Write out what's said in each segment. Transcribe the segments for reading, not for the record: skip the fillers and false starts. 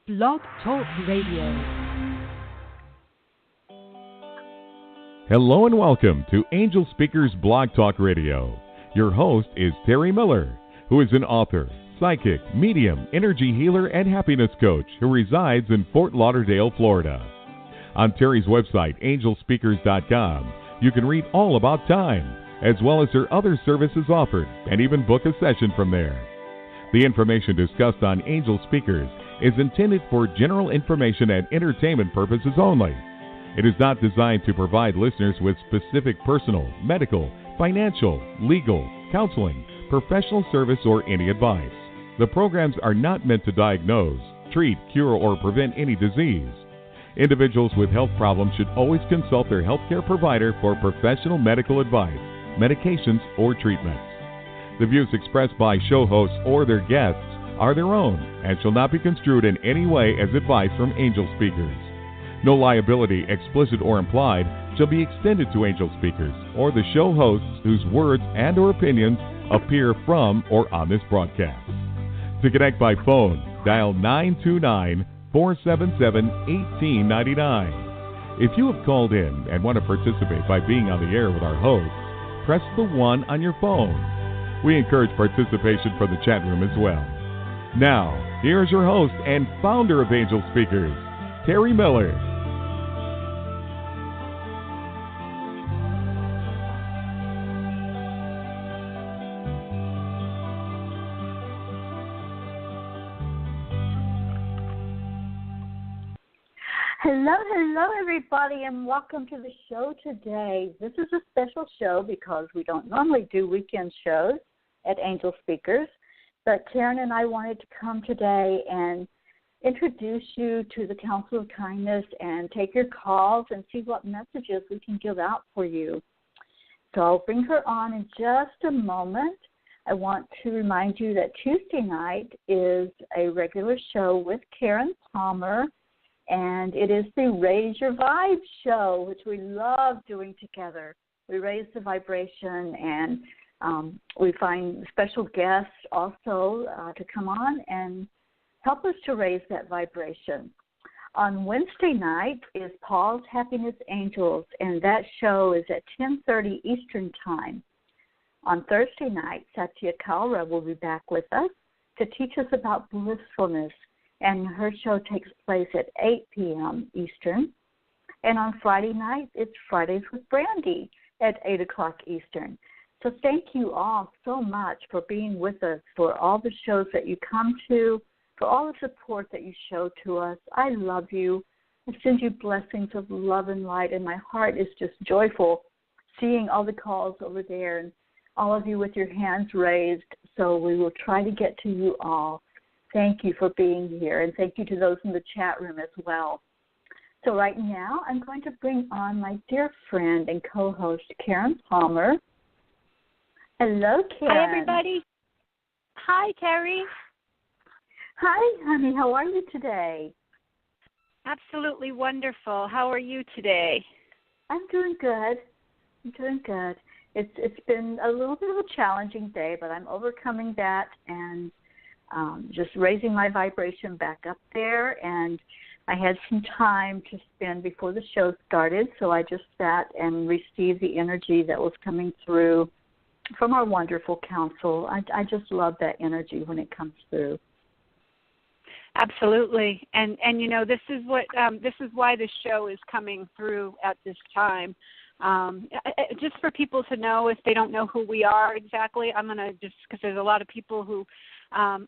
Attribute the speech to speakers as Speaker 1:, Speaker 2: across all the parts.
Speaker 1: Blog Talk Radio.
Speaker 2: Hello and welcome to Angelspeakers Blog Talk Radio. Your host is Teri Miller, who is an author, psychic, medium, energy healer, and happiness coach who resides in Fort Lauderdale, Florida. On Teri's website, Angelspeakers.com, you can read all about time, as well as her other services offered, and even book a session from there. The information discussed on Angel Speakers is intended for general information and entertainment purposes only. It is not designed to provide listeners with specific personal, medical, financial, legal, counseling, professional service, or any advice. The programs are not meant to diagnose, treat, cure, or prevent any disease. Individuals with health problems should always consult their healthcare provider for professional medical advice, medications, or treatments. The views expressed by show hosts or their guests are their own and shall not be construed in any way as advice from Angel Speakers. No liability, explicit or implied, shall be extended to Angel Speakers or the show hosts whose words and or opinions appear from or on this broadcast. To connect by phone, dial 929-477-1899. If you have called in and want to participate by being on the air with our hosts, press the 1 on your phone. We encourage participation from the chat room as well. Now, here's your host and founder of Angel Speakers, Teri Miller.
Speaker 3: Hello, everybody, and welcome to the show today. This is a special show because we don't normally do weekend shows at Angel Speakers, but Karen and I wanted to come today and introduce you to the Council of Kindness and take your calls and see what messages we can give out for you. So I'll bring her on in just a moment. I want to remind you that Tuesday night is a regular show with Karen Palmer, and it is the Raise Your Vibe show, which we love doing together. We raise the vibration, and we find special guests also to come on and help us to raise that vibration. On Wednesday night is Paul's Happiness Angels, and that show is at 10:30 Eastern Time. On Thursday night, Satya Kaura will be back with us to teach us about blissfulness, and her show takes place at 8 p.m. Eastern. And on Friday night, it's Fridays with Brandy at 8 o'clock Eastern. So thank you all so much for being with us, for all the shows that you come to, for all the support that you show to us. I love you. I send you blessings of love and light, and my heart is just joyful seeing all the calls over there and all of you with your hands raised. So we will try to get to you all. Thank you for being here, and thank you to those in the chat room as well. So right now, I'm going to bring on my dear friend and co-host, Karen Palmer. Hello, Karen.
Speaker 4: Hi, everybody. Hi, Teri.
Speaker 3: Hi, honey. How are you today?
Speaker 4: Absolutely wonderful. How are you today?
Speaker 3: I'm doing good. It's been a little bit of a challenging day, but I'm overcoming that and just raising my vibration back up there, and I had some time to spend before the show started, so I just sat and received the energy that was coming through from our wonderful council. I just love that energy when it comes through.
Speaker 4: Absolutely, and you know, this is why the show is coming through at this time. Just for people to know, if they don't know who we are exactly, I'm going to just, because there's a lot of people who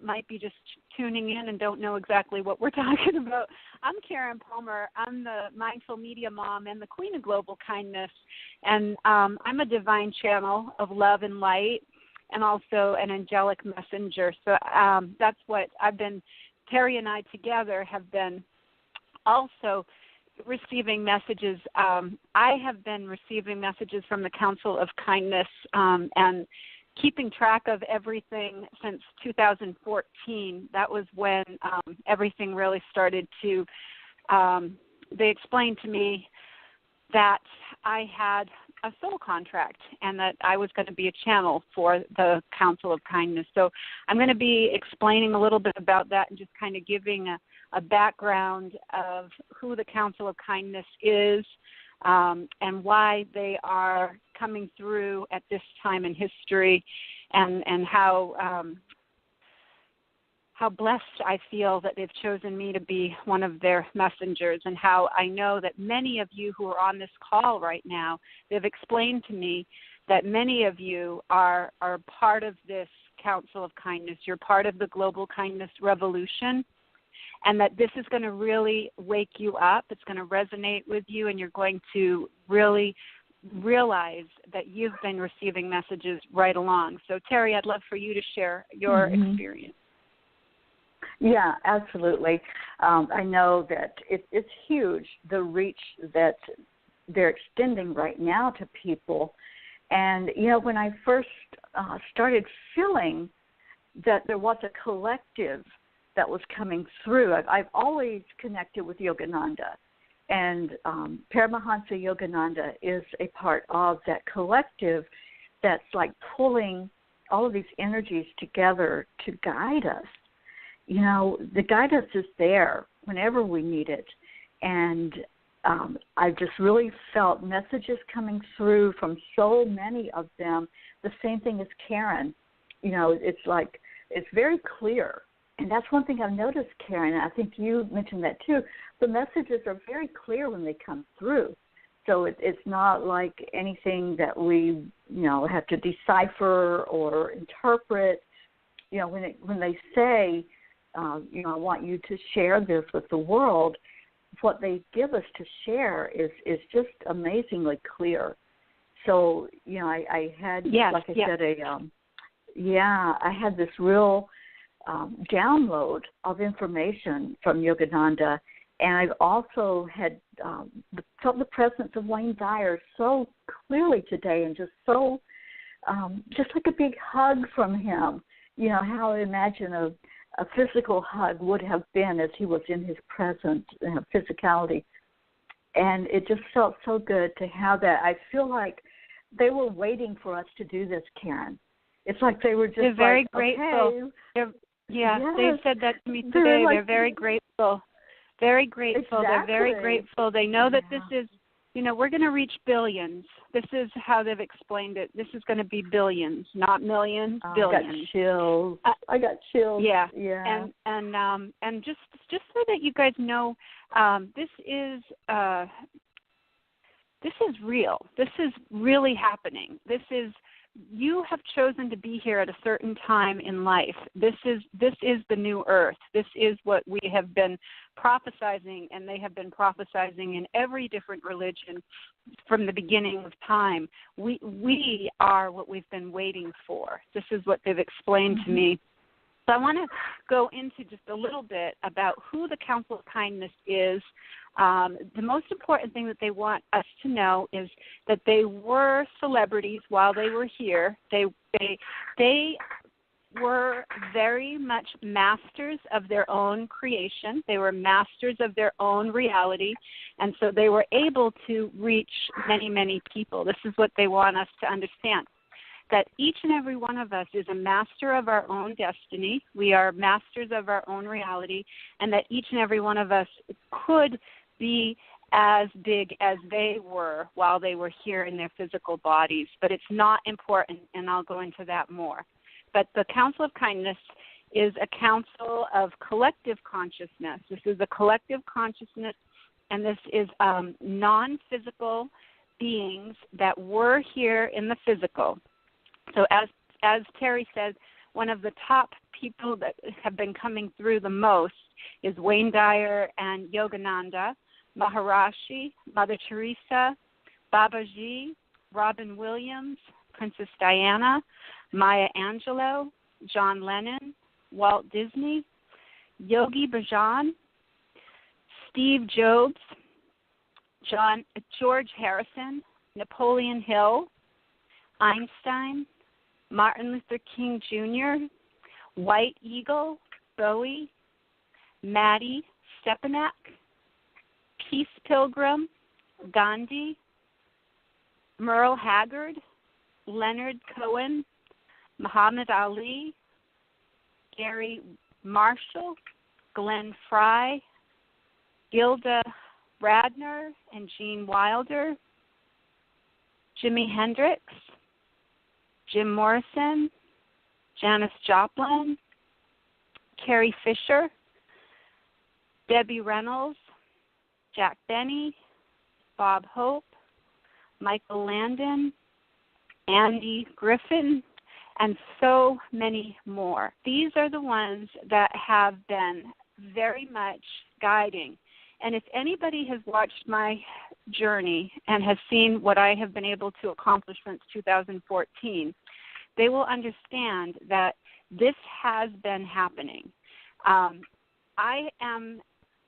Speaker 4: might be just tuning in and don't know exactly what we're talking about. I'm Karen Palmer. I'm the Mindful Media Mom and the Queen of Global Kindness, and I'm a divine channel of love and light and also an angelic messenger. So that's what Teri and I together have been also receiving messages. I have been receiving messages from the Council of Kindness and keeping track of everything since 2014. That was when everything really started to, they explained to me that I had a soul contract and that I was going to be a channel for the Council of Kindness. So I'm going to be explaining a little bit about that and just kind of giving a background of who the Council of Kindness is, and why they are coming through at this time in history, and how blessed I feel that they've chosen me to be one of their messengers, and how I know that many of you who are on this call right now, they've explained to me that many of you are part of this Council of Kindness. You're part of the Global Kindness Revolution, and that this is going to really wake you up. It's going to resonate with you, and you're going to really realize that you've been receiving messages right along. So, Teri, I'd love for you to share your experience.
Speaker 3: Yeah, absolutely. I know that it's huge, the reach that they're extending right now to people. And, when I first started feeling that there was a collective that was coming through, I've always connected with Yogananda. And Paramahansa Yogananda is a part of that collective that's like pulling all of these energies together to guide us. The guidance is there whenever we need it. And I just really felt messages coming through from so many of them. The same thing as Karen. It's like, it's very clear. And that's one thing I've noticed, Karen, and I think you mentioned that too. The messages are very clear when they come through. So it's not like anything that we, have to decipher or interpret. When they say, I want you to share this with the world, what they give us to share is just amazingly clear. So, I had, I had this real download of information from Yogananda, and I've also had felt the presence of Wayne Dyer so clearly today, and just so, just like a big hug from him. How I imagine a physical hug would have been as he was in his present physicality. And it just felt so good to have that. I feel like they were waiting for us to do this, Karen. It's like they were just
Speaker 4: They're very
Speaker 3: grateful.
Speaker 4: Okay.
Speaker 3: Yes.
Speaker 4: They've said that to me today. They're very grateful. Very grateful.
Speaker 3: Exactly.
Speaker 4: They're very grateful. They know that this is, we're going to reach billions. This is how they've explained it. This is going to be billions, not millions, billions.
Speaker 3: I got chills.
Speaker 4: Yeah.
Speaker 3: Yeah.
Speaker 4: And just so that you guys know, this is real. This is really happening. You have chosen to be here at a certain time in life. This is the new earth. This is what we have been prophesizing, and they have been prophesizing in every different religion from the beginning of time. We are what we've been waiting for. This is what they've explained to me. So I want to go into just a little bit about who the Council of Kindness is. The most important thing that they want us to know is that they were celebrities while they were here. They were very much masters of their own creation. They were masters of their own reality, and so they were able to reach many, many people. This is what they want us to understand, that each and every one of us is a master of our own destiny. We are masters of our own reality, and that each and every one of us could be as big as they were while they were here in their physical bodies. But it's not important, and I'll go into that more. But the Council of Kindness is a council of collective consciousness. This is a collective consciousness, and this is non-physical beings that were here in the physical. So as Teri said, one of the top people that have been coming through the most is Wayne Dyer and Yogananda, Maharishi, Mother Teresa, Babaji, Robin Williams, Princess Diana, Maya Angelou, John Lennon, Walt Disney, Yogi Bhajan, Steve Jobs, George Harrison, Napoleon Hill, Einstein, Martin Luther King Jr., White Eagle, Bowie, Maddie Stepanek, Peace Pilgrim, Gandhi, Merle Haggard, Leonard Cohen, Muhammad Ali, Gary Marshall, Glenn Fry, Gilda Radner and Gene Wilder, Jimi Hendrix, Jim Morrison, Janis Joplin, Carrie Fisher, Debbie Reynolds, Jack Benny, Bob Hope, Michael Landon, Andy Griffin, and so many more. These are the ones that have been very much guiding. And if anybody has watched my journey and has seen what I have been able to accomplish since 2014, they will understand that this has been happening. I am,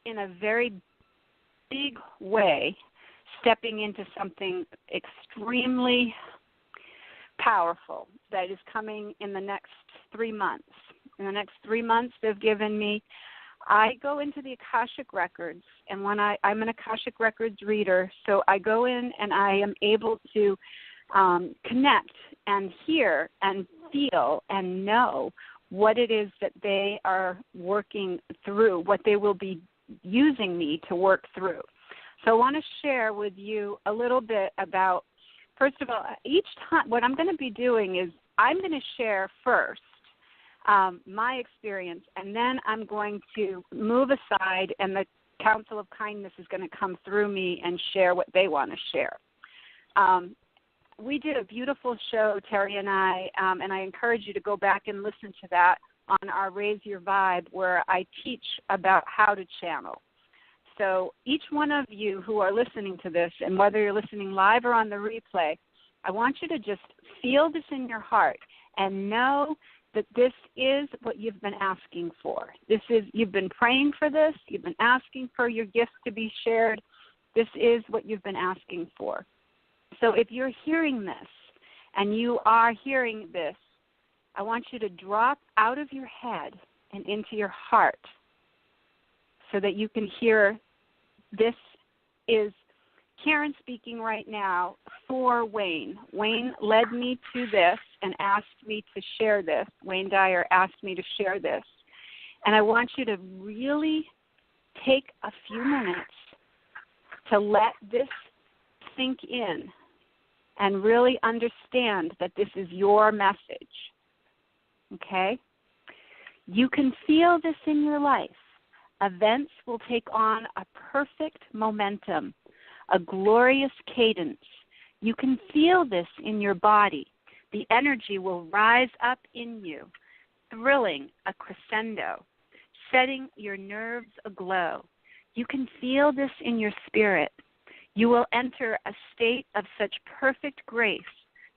Speaker 4: in a very big way, stepping into something extremely powerful that is coming in the next 3 months. In the next 3 months, they've given me, I go into the Akashic Records, and when I'm an Akashic Records reader, so I go in and I am able to connect and hear and feel and know what it is that they are working through, what they will be using me to work through. So I want to share with you a little bit about, first of all, each time, what I'm going to be doing is I'm going to share first my experience, and then I'm going to move aside, and the Council of Kindness is going to come through me and share what they want to share. We did a beautiful show, Teri and I encourage you to go back and listen to that on our Raise Your Vibe, where I teach about how to channel. So each one of you who are listening to this, and whether you're listening live or on the replay, I want you to just feel this in your heart and know that this is what you've been asking for. You've been praying for this. You've been asking for your gifts to be shared. This is what you've been asking for. So if you're hearing this and you are hearing this, I want you to drop out of your head and into your heart so that you can hear this is Karen speaking right now for Wayne. Wayne led me to this and asked me to share this. Wayne Dyer asked me to share this. And I want you to really take a few minutes to let this sink in and really understand that this is your message. Okay? You can feel this in your life. Events will take on a perfect momentum, a glorious cadence. You can feel this in your body. The energy will rise up in you, thrilling a crescendo, setting your nerves aglow. You can feel this in your spirit. You will enter a state of such perfect grace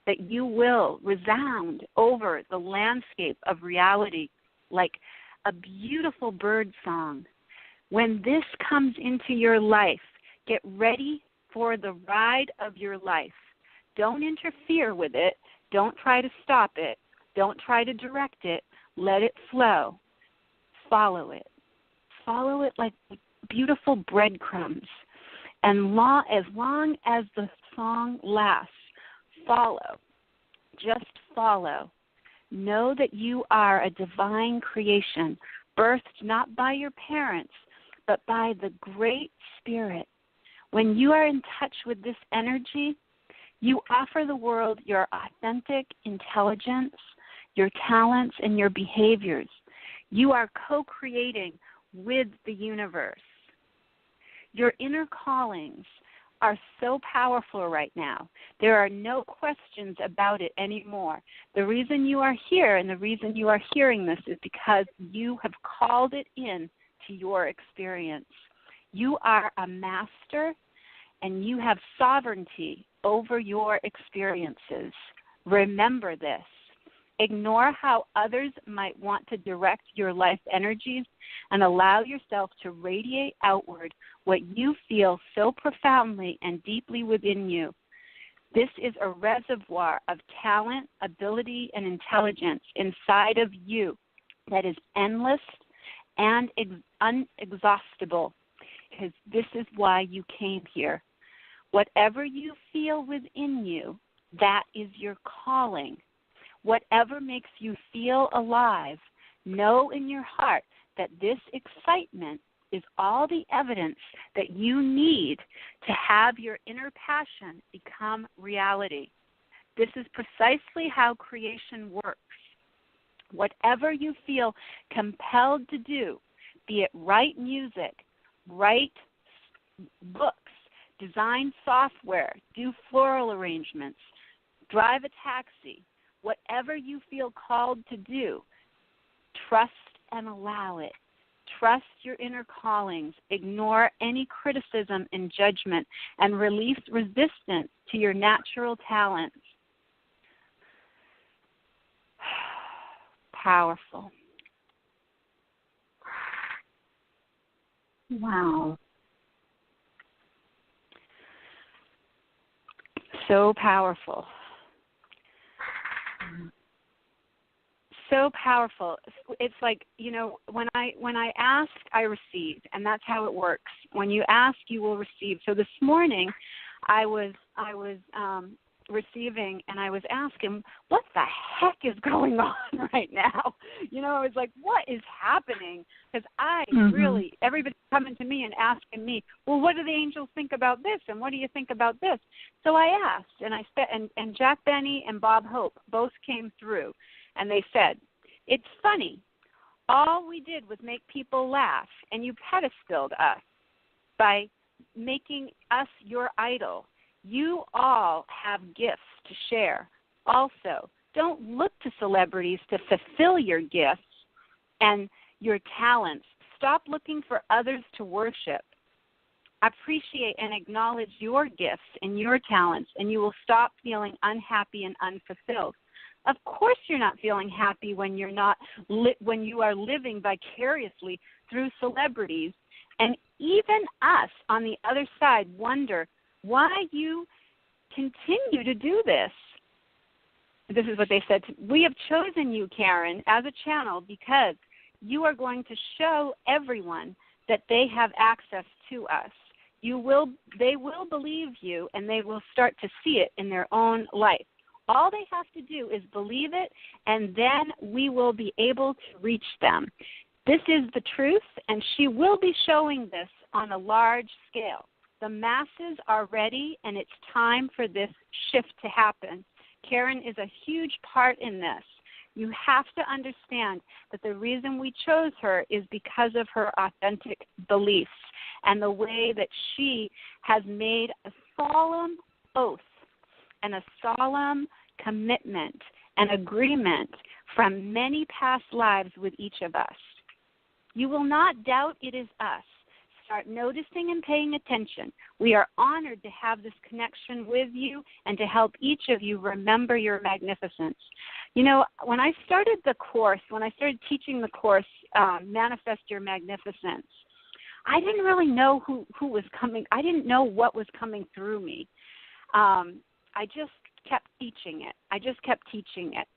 Speaker 4: that you will resound over the landscape of reality like a beautiful bird song. When this comes into your life, get ready for the ride of your life. Don't interfere with it. Don't try to stop it. Don't try to direct it. Let it flow. Follow it. Follow it like beautiful breadcrumbs. And as long as the song lasts, follow. Just follow. Know that you are a divine creation, birthed not by your parents, but by the Great Spirit. When you are in touch with this energy, you offer the world your authentic intelligence, your talents, and your behaviors. You are co-creating with the universe. Your inner callings are so powerful right now. There are no questions about it anymore. The reason you are here and the reason you are hearing this is because you have called it in to your experience. You are a master and you have sovereignty over your experiences. Remember this. Ignore how others might want to direct your life energies and allow yourself to radiate outward what you feel so profoundly and deeply within you. This is a reservoir of talent, ability, and intelligence inside of you that is endless and unexhaustible, because this is why you came here. Whatever you feel within you, that is your calling. Whatever makes you feel alive, know in your heart that this excitement is all the evidence that you need to have your inner passion become reality. This is precisely how creation works. Whatever you feel compelled to do, be it write music, write books, design software, do floral arrangements, drive a taxi, whatever you feel called to do, trust and allow it. Trust your inner callings. Ignore any criticism and judgment, and release resistance to your natural talents. Powerful.
Speaker 3: Wow.
Speaker 4: So powerful. So powerful. It's like, you know, when I ask, I receive, and that's how it works. When you ask, you will receive. So this morning, I was receiving, and I was asking, what the heck is going on right now? You know, I was like, what is happening? Because really, everybody's coming to me and asking me, well, what do the angels think about this, and what do you think about this? So I asked, and Jack Benny and Bob Hope both came through, and they said, it's funny. All we did was make people laugh, and you pedestaled us by making us your idol. You all have gifts to share. Also, don't look to celebrities to fulfill your gifts and your talents. Stop looking for others to worship. Appreciate and acknowledge your gifts and your talents, and you will stop feeling unhappy and unfulfilled. Of course you're not feeling happy when when you are living vicariously through celebrities. And even us on the other side wonder why you continue to do this. This is what they said. We have chosen you, Karen, as a channel because you are going to show everyone that they have access to us. They will believe you, and they will start to see it in their own life. All they have to do is believe it, and then we will be able to reach them. This is the truth, and she will be showing this on a large scale. The masses are ready, and it's time for this shift to happen. Karen is a huge part in this. You have to understand that the reason we chose her is because of her authentic beliefs and the way that she has made a solemn oath and a solemn commitment and agreement from many past lives with each of us. You will not doubt it is us. Start noticing and paying attention. We are honored to have this connection with you and to help each of you remember your magnificence. You know, when I started teaching the course, Manifest Your Magnificence, I didn't really know who was coming. I didn't know what was coming through me. I just kept teaching it.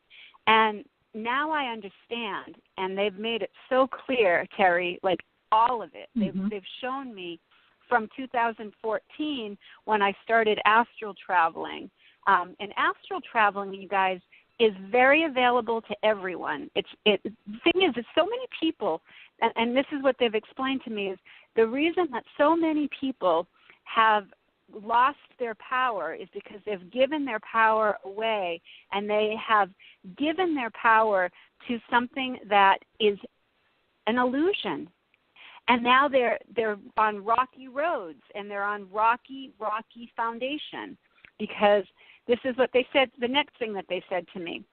Speaker 4: And now I understand, and they've made it so clear, Teri, like all of it. They've shown me from 2014 when I started astral traveling. And astral traveling, you guys, is very available to everyone. The thing is, so many people, and this is what they've explained to me, is the reason that so many people have lost their power is because they've given their power away, and they have given their power to something that is an illusion. And now they're on rocky roads, and they're on rocky foundation, because this is what they said, the next thing that they said to me.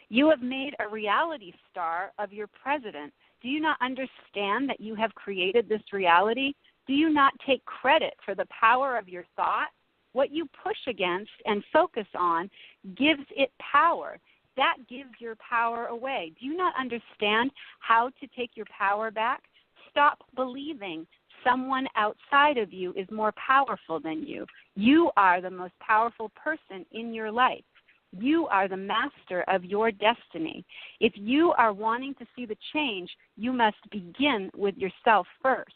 Speaker 4: You have made a reality star of your president. Do you not understand that you have created this reality? Do you not take credit for the power of your thought? What you push against and focus on gives it power. That gives your power away. Do you not understand how to take your power back? Stop believing someone outside of you is more powerful than you. You are the most powerful person in your life. You are the master of your destiny. If you are wanting to see the change, you must begin with yourself first.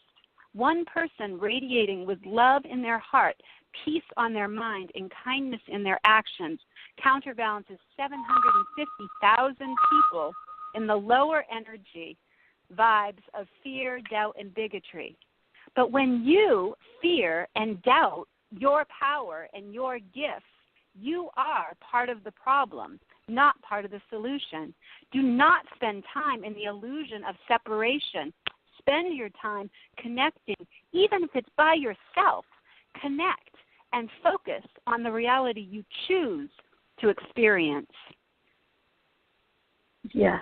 Speaker 4: One person radiating with love in their heart, peace on their mind, and kindness in their actions counterbalances 750,000 people in the lower energy vibes of fear, doubt, and bigotry. But when you fear and doubt your power and your gifts, you are part of the problem, not part of the solution. Do not spend time in the illusion of separation. Spend your time connecting, even if it's by yourself. Connect and focus on the reality you choose to experience.
Speaker 3: Yes.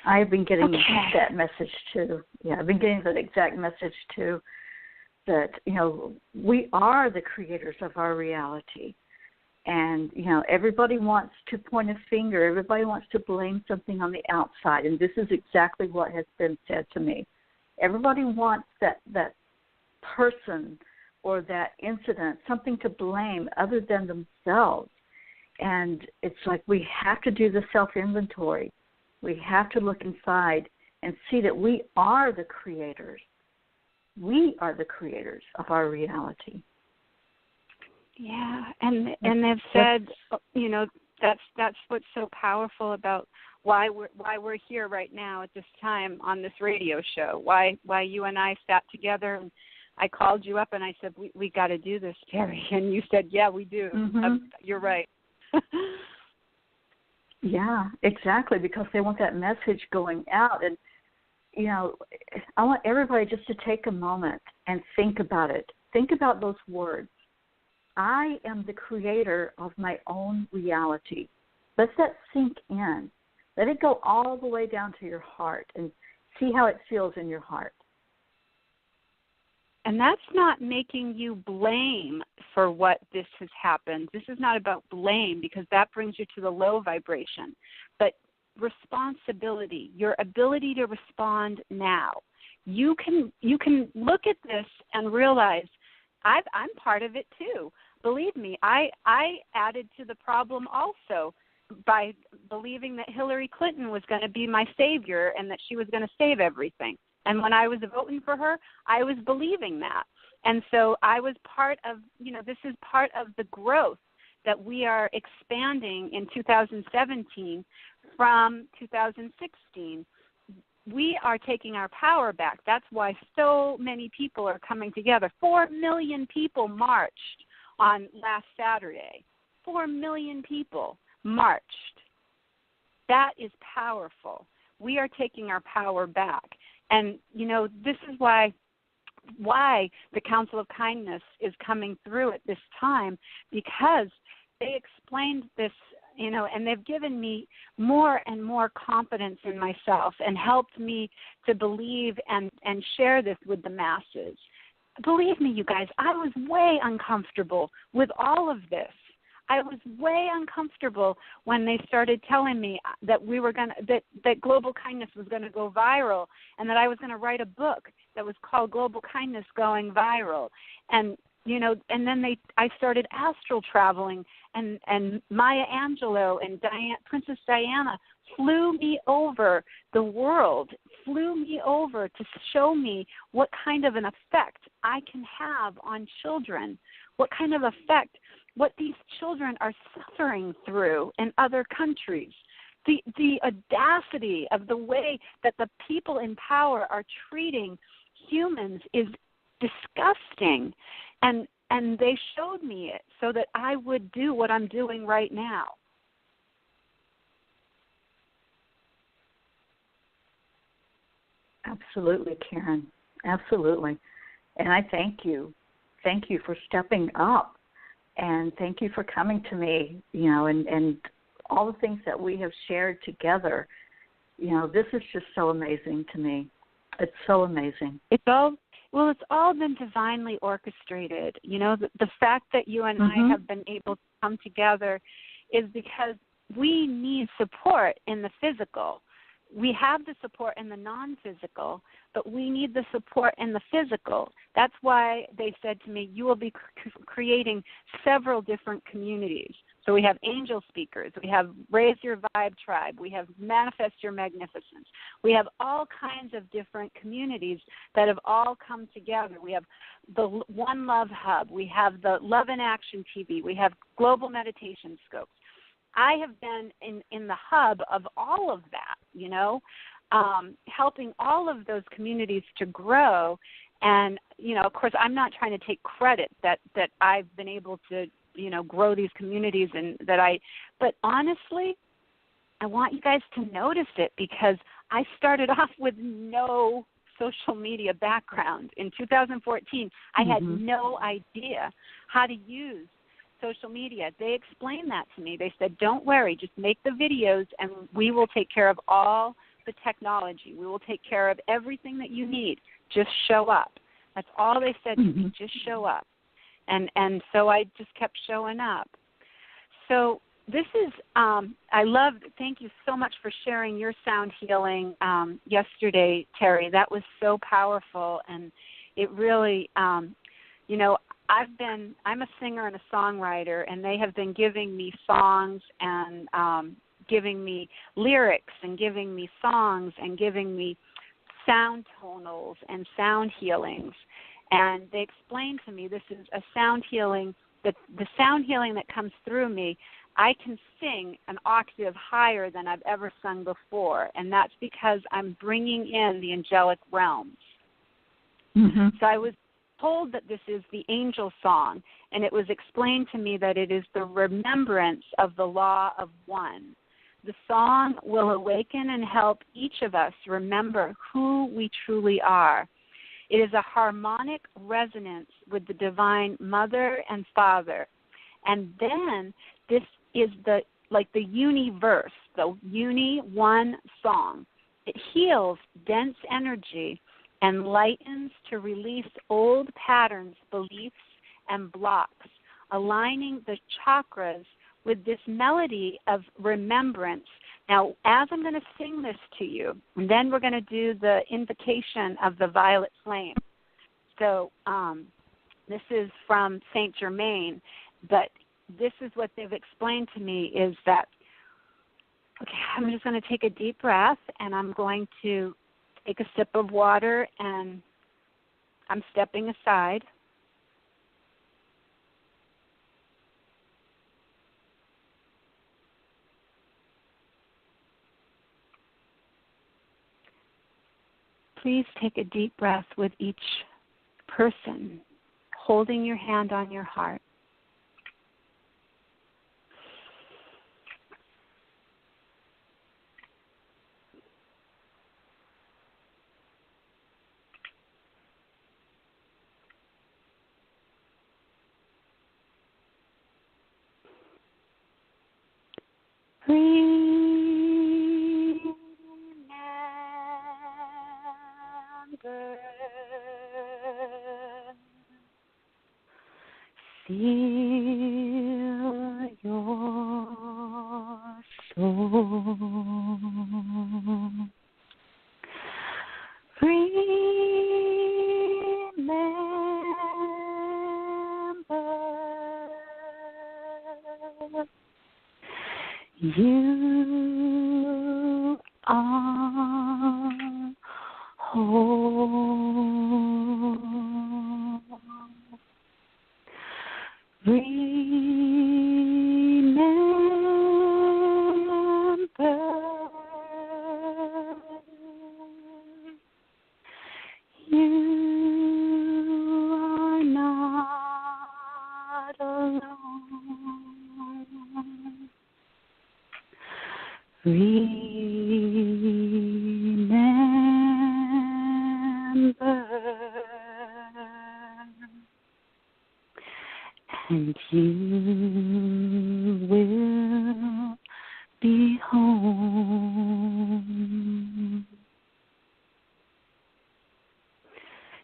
Speaker 3: I've been getting that message too. Yeah, I've been getting that exact message too, that, we are the creators of our reality. And, everybody wants to point a finger. Everybody wants to blame something on the outside. And this is exactly what has been said to me. Everybody wants that person or that incident, something to blame other than themselves. And it's like we have to do the self-inventory. We have to look inside and see that we are the creators. We are the creators of our reality.
Speaker 4: Yeah, and they've said, that's what's so powerful about why we're here right now at this time on this radio show. Why you and I sat together and I called you up and I said we got to do this, Teri, and you said, yeah, we do.
Speaker 3: Mm-hmm.
Speaker 4: You're right.
Speaker 3: Yeah, exactly, because they want that message going out. And, I want everybody just to take a moment and think about it. Think about those words. I am the creator of my own reality. Let that sink in. Let it go all the way down to your heart and see how it feels in your heart.
Speaker 4: And that's not making you blame for what this has happened. This is not about blame, because that brings you to the low vibration. But responsibility, your ability to respond now. You can look at this and realize I'm part of it too. Believe me, I added to the problem also by believing that Hillary Clinton was going to be my savior and that she was going to save everything. And when I was voting for her, I was believing that. And so I was part of, this is part of the growth that we are expanding in 2017 from 2016. We are taking our power back. That's why so many people are coming together. 4 million people marched on last Saturday. 4 million people marched. That is powerful. We are taking our power back. And, this is why the Council of Kindness is coming through at this time, because they explained this, and they've given me more and more confidence in myself and helped me to believe and share this with the masses. Believe me, you guys, I was way uncomfortable with all of this. I was way uncomfortable when they started telling me that that Global Kindness was going to go viral, and that I was going to write a book that was called Global Kindness Going Viral. And and then I started astral traveling, and Maya Angelou and Princess Diana flew me over the world, flew me over to show me what kind of an effect I can have on children, what kind of effect, what these children are suffering through in other countries. The audacity of the way that the people in power are treating humans is disgusting. And they showed me it so that I would do what I'm doing right now.
Speaker 3: Absolutely, Karen. Absolutely. And I thank you. Thank you for stepping up. And thank you for coming to me, and all the things that we have shared together. This is just so amazing to me. It's so amazing.
Speaker 4: It's all been divinely orchestrated. The fact that you and I have been able to come together is because we need support in the physical. We have the support in the non-physical, but we need the support in the physical. That's why they said to me, you will be creating several different communities. So we have Angelspeakers, we have Raise Your Vibe Tribe, we have Manifest Your Magnificence. We have all kinds of different communities that have all come together. We have the One Love Hub, we have the Love in Action TV, we have Global Meditation Scopes. I have been in the hub of all of that, helping all of those communities to grow. And, of course, I'm not trying to take credit that I've been able to, grow these communities but honestly, I want you guys to notice it, because I started off with no social media background. In 2014, I had no idea how to use social media. They explained that to me. They said, don't worry, just make the videos and we will take care of all the technology. We will take care of everything that you need. Just show up. That's all they said to me, just show up. And so I just kept showing up. So this is, thank you so much for sharing your sound healing yesterday, Teri. That was so powerful. And it really, I'm a singer and a songwriter, and they have been giving me songs and giving me lyrics and giving me songs and giving me sound tonals and sound healings. And they explained to me this is a sound healing, the sound healing that comes through me, I can sing an octave higher than I've ever sung before, and that's because I'm bringing in the angelic realms. So I was told that this is the angel song, and it was explained to me that it is the remembrance of the law of one. The song will awaken and help each of us remember who we truly are. It is a harmonic resonance with the Divine Mother and Father. And then this is the universe, the one song. It heals dense energy and lightens to release old patterns, beliefs, and blocks, aligning the chakras with this melody of remembrance. Now, as I'm going to sing this to you, and then we're going to do the invocation of the violet flame. So this is from Saint Germain, but this is what they've explained to me is that, okay, I'm just going to take a deep breath, and I'm going to take a sip of water, and I'm stepping aside. Please take a deep breath with each person, holding your hand on your heart. Feel your soul. Remember, you are whole. Remember, you are not alone. Remember, and you will be home.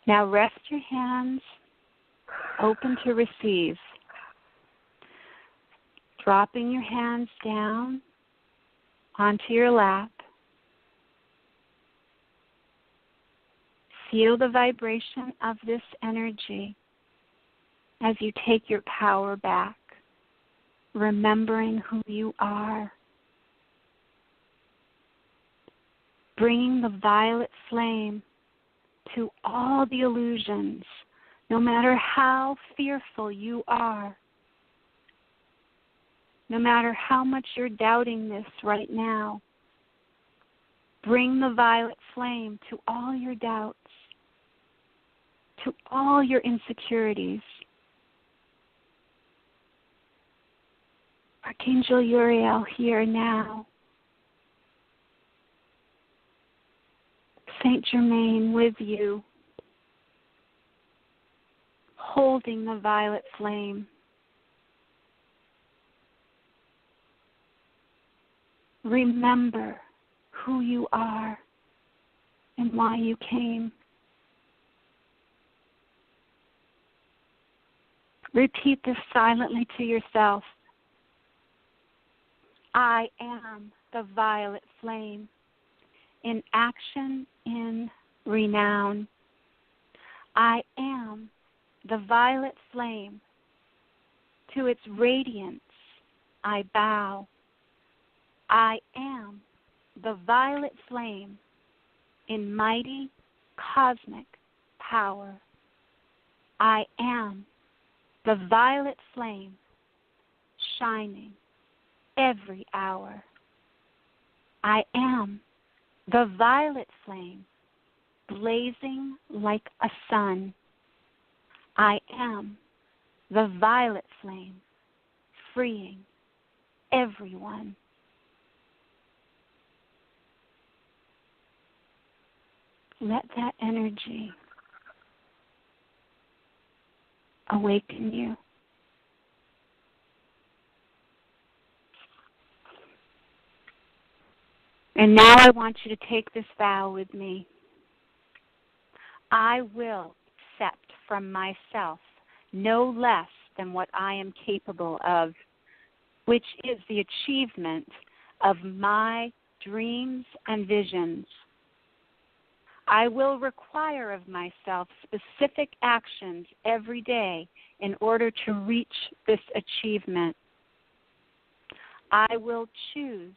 Speaker 4: Now rest your hands open to receive, dropping your hands down onto your lap. Feel the vibration of this energy as you take your power back, remembering who you are. Bringing the violet flame to all the illusions, no matter how fearful you are. no matter how much you're doubting this right now, bring the violet flame to all your doubts, to all your insecurities. Archangel Uriel here now. Saint Germain with you, holding the violet flame. Remember who you are and why you came. Repeat this silently to yourself. I am the violet flame, in action, in renown. I am the violet flame. To its radiance I bow. I am the violet flame in mighty cosmic power. I am the violet flame shining every hour. I am the violet flame blazing like a sun. I am the violet flame freeing everyone. Let that energy awaken you. And now I want you to take this vow with me. I will accept from myself no less than what I am capable of, which is the achievement of my dreams and visions. I will require of myself specific actions every day in order to reach this achievement. I will choose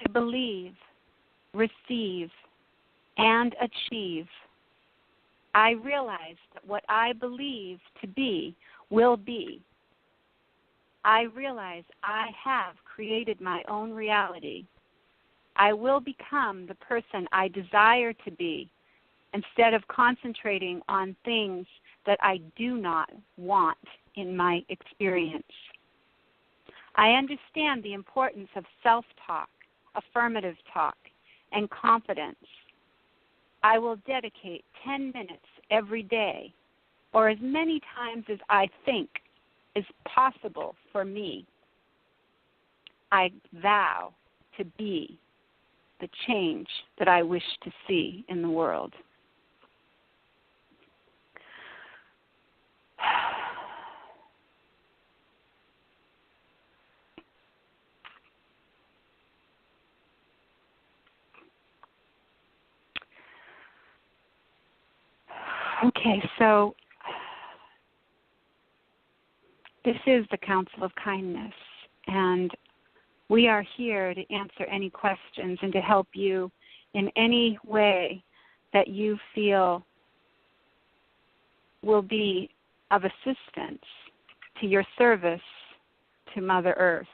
Speaker 4: to believe, receive, and achieve. I realize that what I believe to be will be. I realize I have created my own reality. I will become the person I desire to be instead of concentrating on things that I do not want in my experience. I understand the importance of self-talk, affirmative talk, and confidence. I will dedicate 10 minutes every day, or as many times as I think is possible for me. I vow to be the change that I wish to see in the world. Okay, so this is the Council of Kindness, and we are here to answer any questions and to help you in any way that you feel will be of assistance to your service to Mother Earth.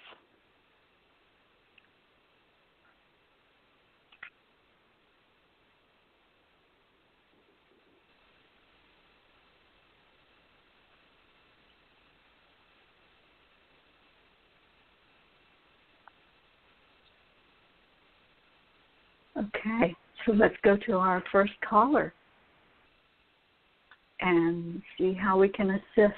Speaker 3: Okay, so let's go to our first caller and see how we can assist.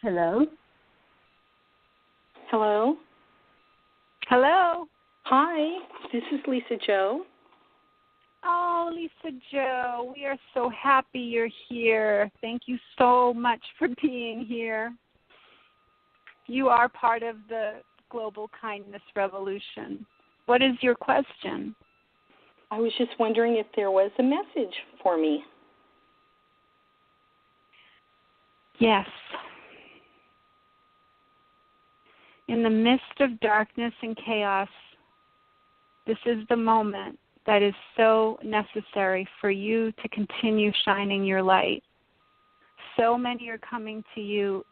Speaker 3: Hello?
Speaker 5: Hello?
Speaker 4: Hello?
Speaker 5: Hi, this is Lisa Jo.
Speaker 4: Oh, Lisa Jo, we are so happy you're here. Thank you so much for being here. You are part of the Global Kindness Revolution. What is your question?
Speaker 5: I was just wondering if there was a message for me.
Speaker 4: Yes. In the midst of darkness and chaos, this is the moment that is so necessary for you to continue shining your light. So many are coming to you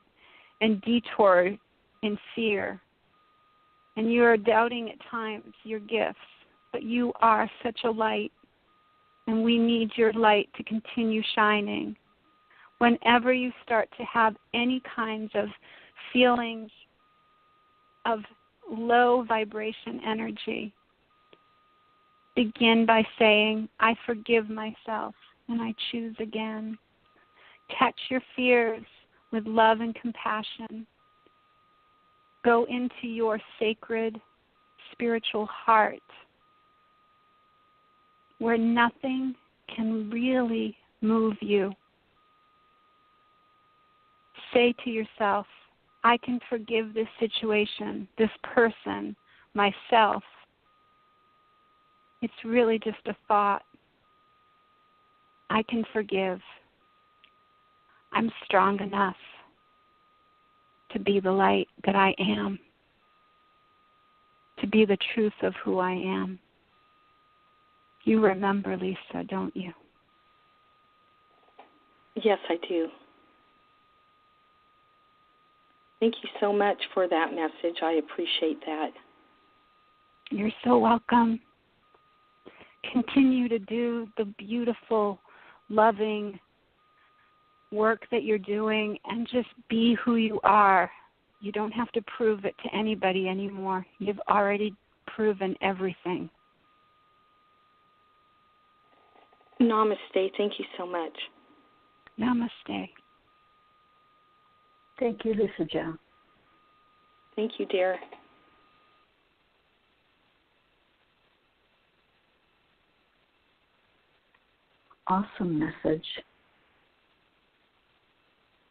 Speaker 4: and detoured in fear, and you are doubting at times your gifts, but you are such a light, and we need your light to continue shining. Whenever you start to have any kinds of feelings of low vibration energy, begin by saying, I forgive myself and I choose again. Catch your fears with love and compassion. Go into your sacred spiritual heart where nothing can really move you. Say to yourself, I can forgive this situation, this person, myself. It's really just a thought. I can forgive. I'm strong enough to be the light that I am, to be the truth of who I am. You remember, Lisa, don't you?
Speaker 5: Yes, I do. Thank you so much for that message. I appreciate that.
Speaker 4: You're so welcome. Continue to do the beautiful, loving work that you're doing and just be who you are. You don't have to prove it to anybody anymore. You've already proven everything.
Speaker 5: Namaste. Thank you so much.
Speaker 4: Namaste.
Speaker 3: Thank you, Lisa Jo.
Speaker 5: Thank you, dear.
Speaker 3: Awesome message.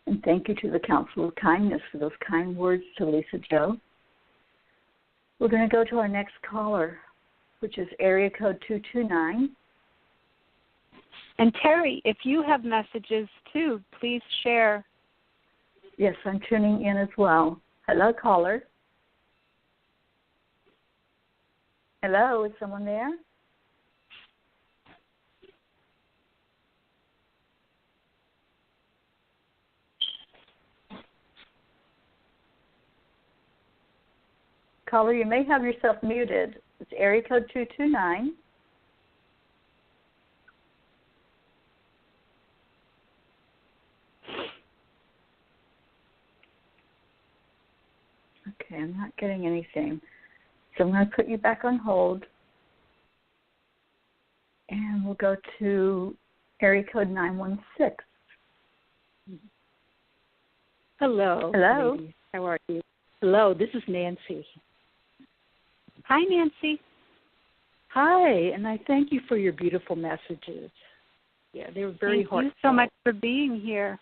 Speaker 3: And thank you to the Council of Kindness for those kind words to Lisa Jo. We're going to go to our next caller, which is area code 229.
Speaker 4: And Teri, if you have messages too, please share.
Speaker 3: Yes, I'm tuning in as well. Hello, caller. Hello, is someone there? Caller, you may have yourself muted. It's area code 229. Okay, I'm not getting anything. So I'm going to put you back on hold. And we'll go to area code 916.
Speaker 6: Hello.
Speaker 3: Hello.
Speaker 6: Ladies. How are you? Hello, this is Nancy.
Speaker 4: Hi, Nancy.
Speaker 6: Hi, and I thank you for your beautiful messages. Yeah, they were very heartfelt.
Speaker 4: Thank you so much for being here.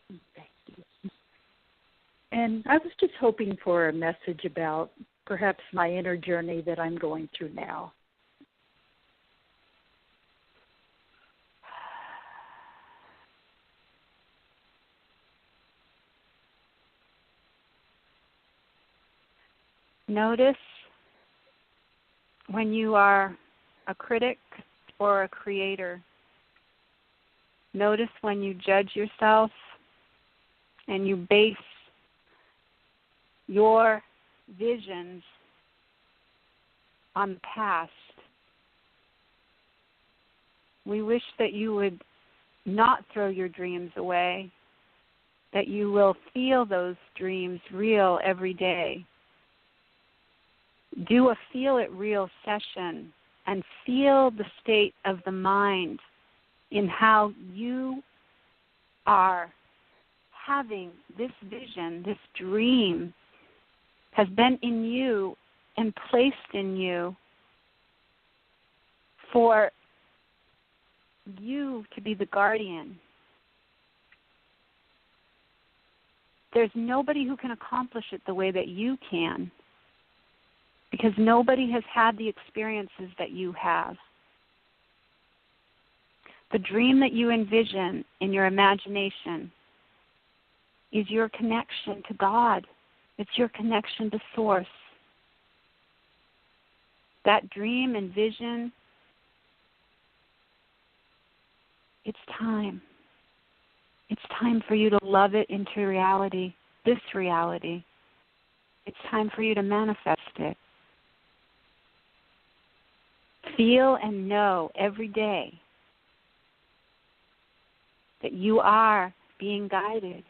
Speaker 6: Thank you. And I was just hoping for a message about perhaps my inner journey that I'm going through now.
Speaker 4: Notice when you are a critic or a creator. Notice when you judge yourself and you base your visions on the past. We wish that you would not throw your dreams away, that you will feel those dreams real every day. Do a Feel It Real session and feel the state of the mind in how you are having this vision, this dream has been in you and placed in you for you to be the guardian. There's nobody who can accomplish it the way that you can, because nobody has had the experiences that you have. The dream that you envision in your imagination is your connection to God. It's your connection to Source. that dream and vision, it's time. It's time for you to love it into reality, this reality. It's time for you to manifest it. Feel and know every day that you are being guided.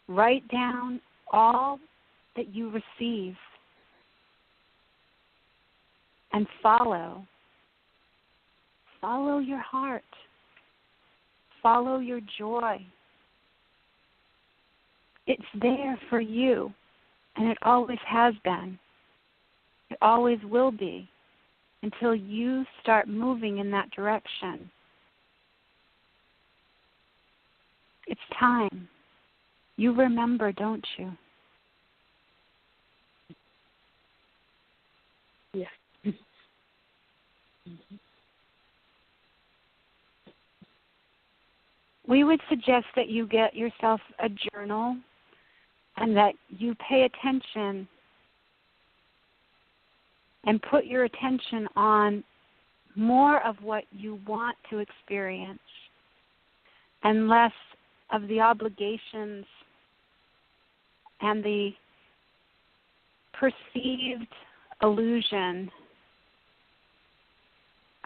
Speaker 4: Write down all that you receive and follow. Follow your heart. Follow your joy. It's there for you, and it always has been. It always will be until you start moving in that direction. It's time. You remember, don't you?
Speaker 6: Yeah.
Speaker 4: We would suggest that you get yourself a journal and that you pay attention and put your attention on more of what you want to experience and less of the obligations and the perceived illusion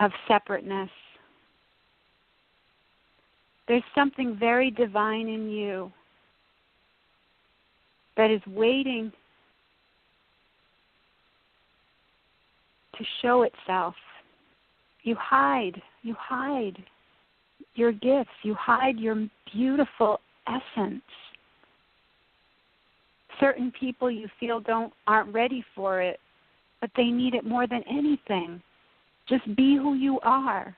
Speaker 4: of separateness. There's something very divine in you that is waiting to show itself. You hide your gifts. You hide your beautiful essence. Certain people you feel aren't ready for it, but they need it more than anything. Just be who you are.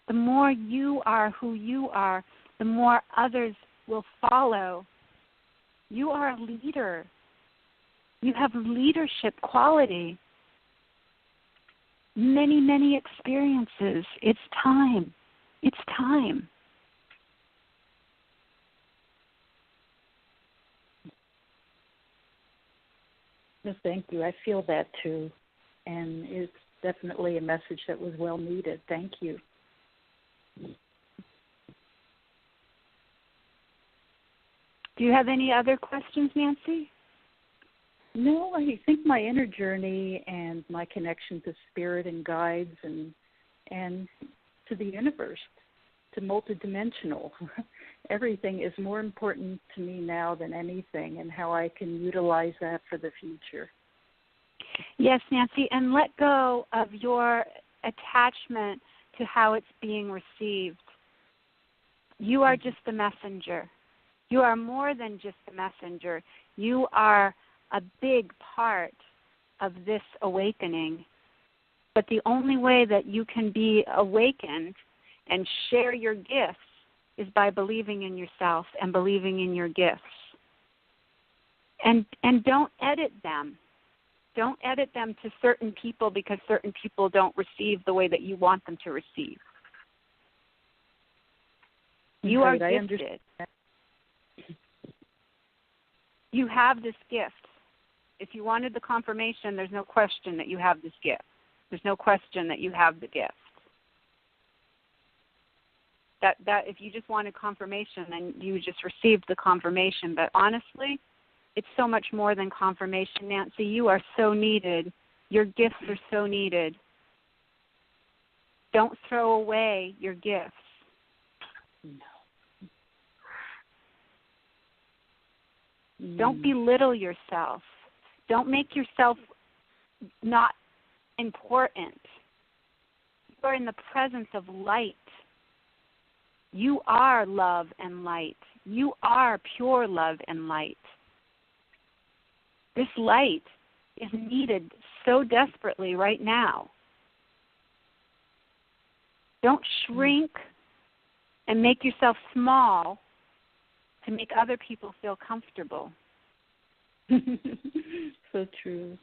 Speaker 4: The more you are who you are, the more others will follow. You are a leader. You have leadership quality. Many, many experiences. It's time. It's time.
Speaker 6: No, thank you. I feel that too. And it's definitely a message that was well needed. Thank you.
Speaker 4: Do you have any other questions, Nancy?
Speaker 6: No, I think my inner journey and my connection to spirit and guides and to the universe, to multidimensional. Everything is more important to me now than anything, and how I can utilize that for the future.
Speaker 4: Yes, Nancy, and let go of your attachment to how it's being received. You are just the messenger. You are more than just a messenger. You are a big part of this awakening. But the only way that you can be awakened and share your gifts is by believing in yourself and believing in your gifts. And don't edit them. Don't edit them to certain people because certain people don't receive the way that you want them to receive. You are gifted. You have this gift. If you wanted the confirmation, there's no question that you have this gift. There's no question that you have the gift. That if you just wanted confirmation, then you just received the confirmation. But honestly, it's so much more than confirmation, Nancy. You are so needed. Your gifts are so needed. Don't throw away your gifts. No. Don't belittle yourself. Don't make yourself not important. You are in the presence of light. You are love and light. You are pure love and light. This light is needed so desperately right now. Don't shrink and make yourself small to make other people feel comfortable.
Speaker 6: So true.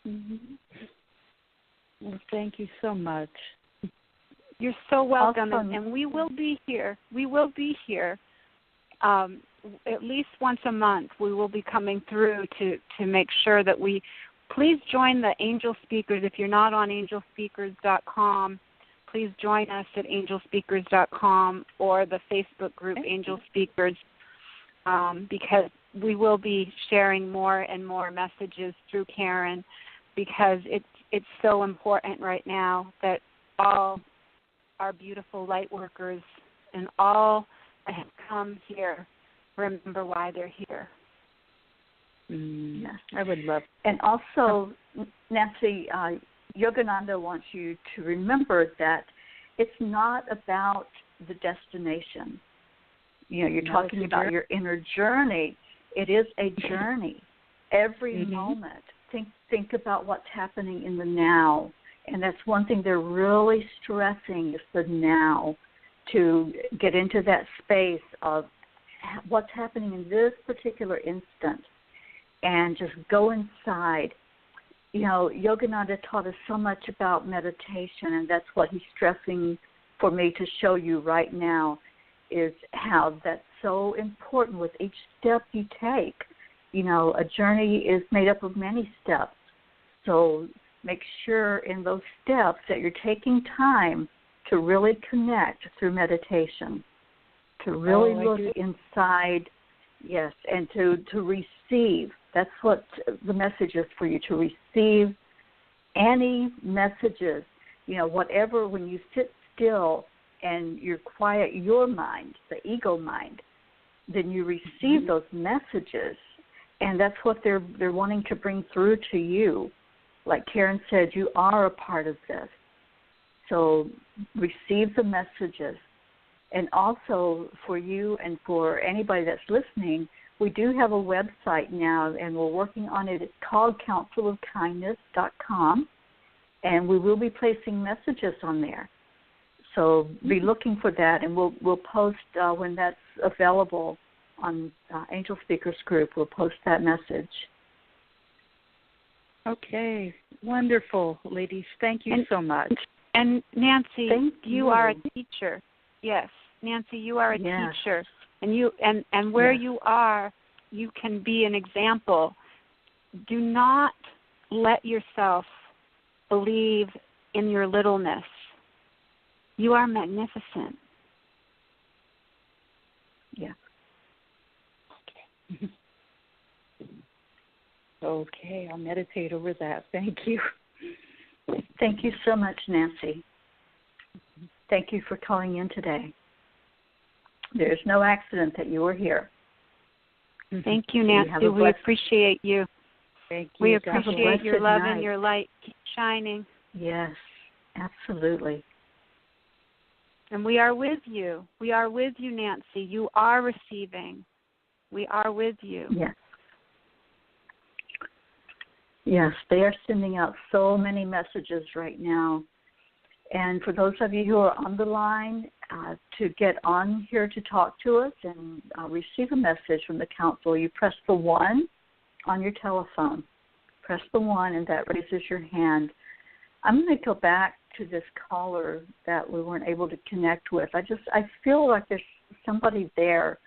Speaker 6: Mm-hmm. Well, thank you so much.
Speaker 4: You're so welcome,
Speaker 3: Awesome.
Speaker 4: and we will be here. We will be here at least once a month, we will be coming through to make sure that we, please join the Angel Speakers. If you're not on angelspeakers.com, please join us at angelspeakers.com or the Facebook group Angel Speakers, because we will be sharing more and more messages through Karen, because it's so important right now that all our beautiful light workers and all that have come here remember why they're here.
Speaker 6: Yes, I would love.
Speaker 3: And also, Nancy, Yogananda wants you to remember that it's not about the destination. You know, you're talking about your inner journey. It is a journey. Every moment, think about what's happening in the now. And that's one thing they're really stressing is the now, to get into that space of what's happening in this particular instant and just go inside. You know, Yogananda taught us so much about meditation, and that's what he's stressing for me to show you right now, is how that's so important with each step you take. You know, a journey is made up of many steps. So make sure in those steps that you're taking time to really connect through meditation, to really look inside, yes, and to receive. That's what the message is for you, to receive any messages, you know, whatever, when you sit still and you're quiet your mind, the ego mind, then you receive those messages, and that's what they're wanting to bring through to you. Like Karen said, you are a part of this. So receive the messages. And also for you and for anybody that's listening, we do have a website now, and we're working on it. It's called counselofkindness.com, and we will be placing messages on there. So be looking for that, and we'll post when that's available on Angel Speakers Group. We'll post that message.
Speaker 6: Okay, wonderful, ladies. Thank you so much.
Speaker 4: And Nancy,
Speaker 3: Thank you
Speaker 4: are a teacher. Yes, Nancy, you are a teacher, and where you are, you can be an example. Do not let yourself believe in your littleness. You are magnificent.
Speaker 3: Yeah.
Speaker 6: Okay. Okay, I'll meditate over that. Thank you.
Speaker 3: Thank you so much, Nancy. Thank you for calling in today. There's no accident that you were here.
Speaker 4: Thank you, Nancy. We appreciate you.
Speaker 6: Thank you.
Speaker 4: We appreciate your love
Speaker 3: night.
Speaker 4: and your light. Keep shining.
Speaker 3: Yes, absolutely.
Speaker 4: And we are with you. We are with you, Nancy. You are receiving. We are with you.
Speaker 3: Yes. Yes, they are sending out so many messages right now. And for those of you who are on the line, to get on here to talk to us and receive a message from the council, you press the 1 on your telephone. Press the 1, and that raises your hand. I'm going to go back to this caller that we weren't able to connect with. I feel like there's somebody there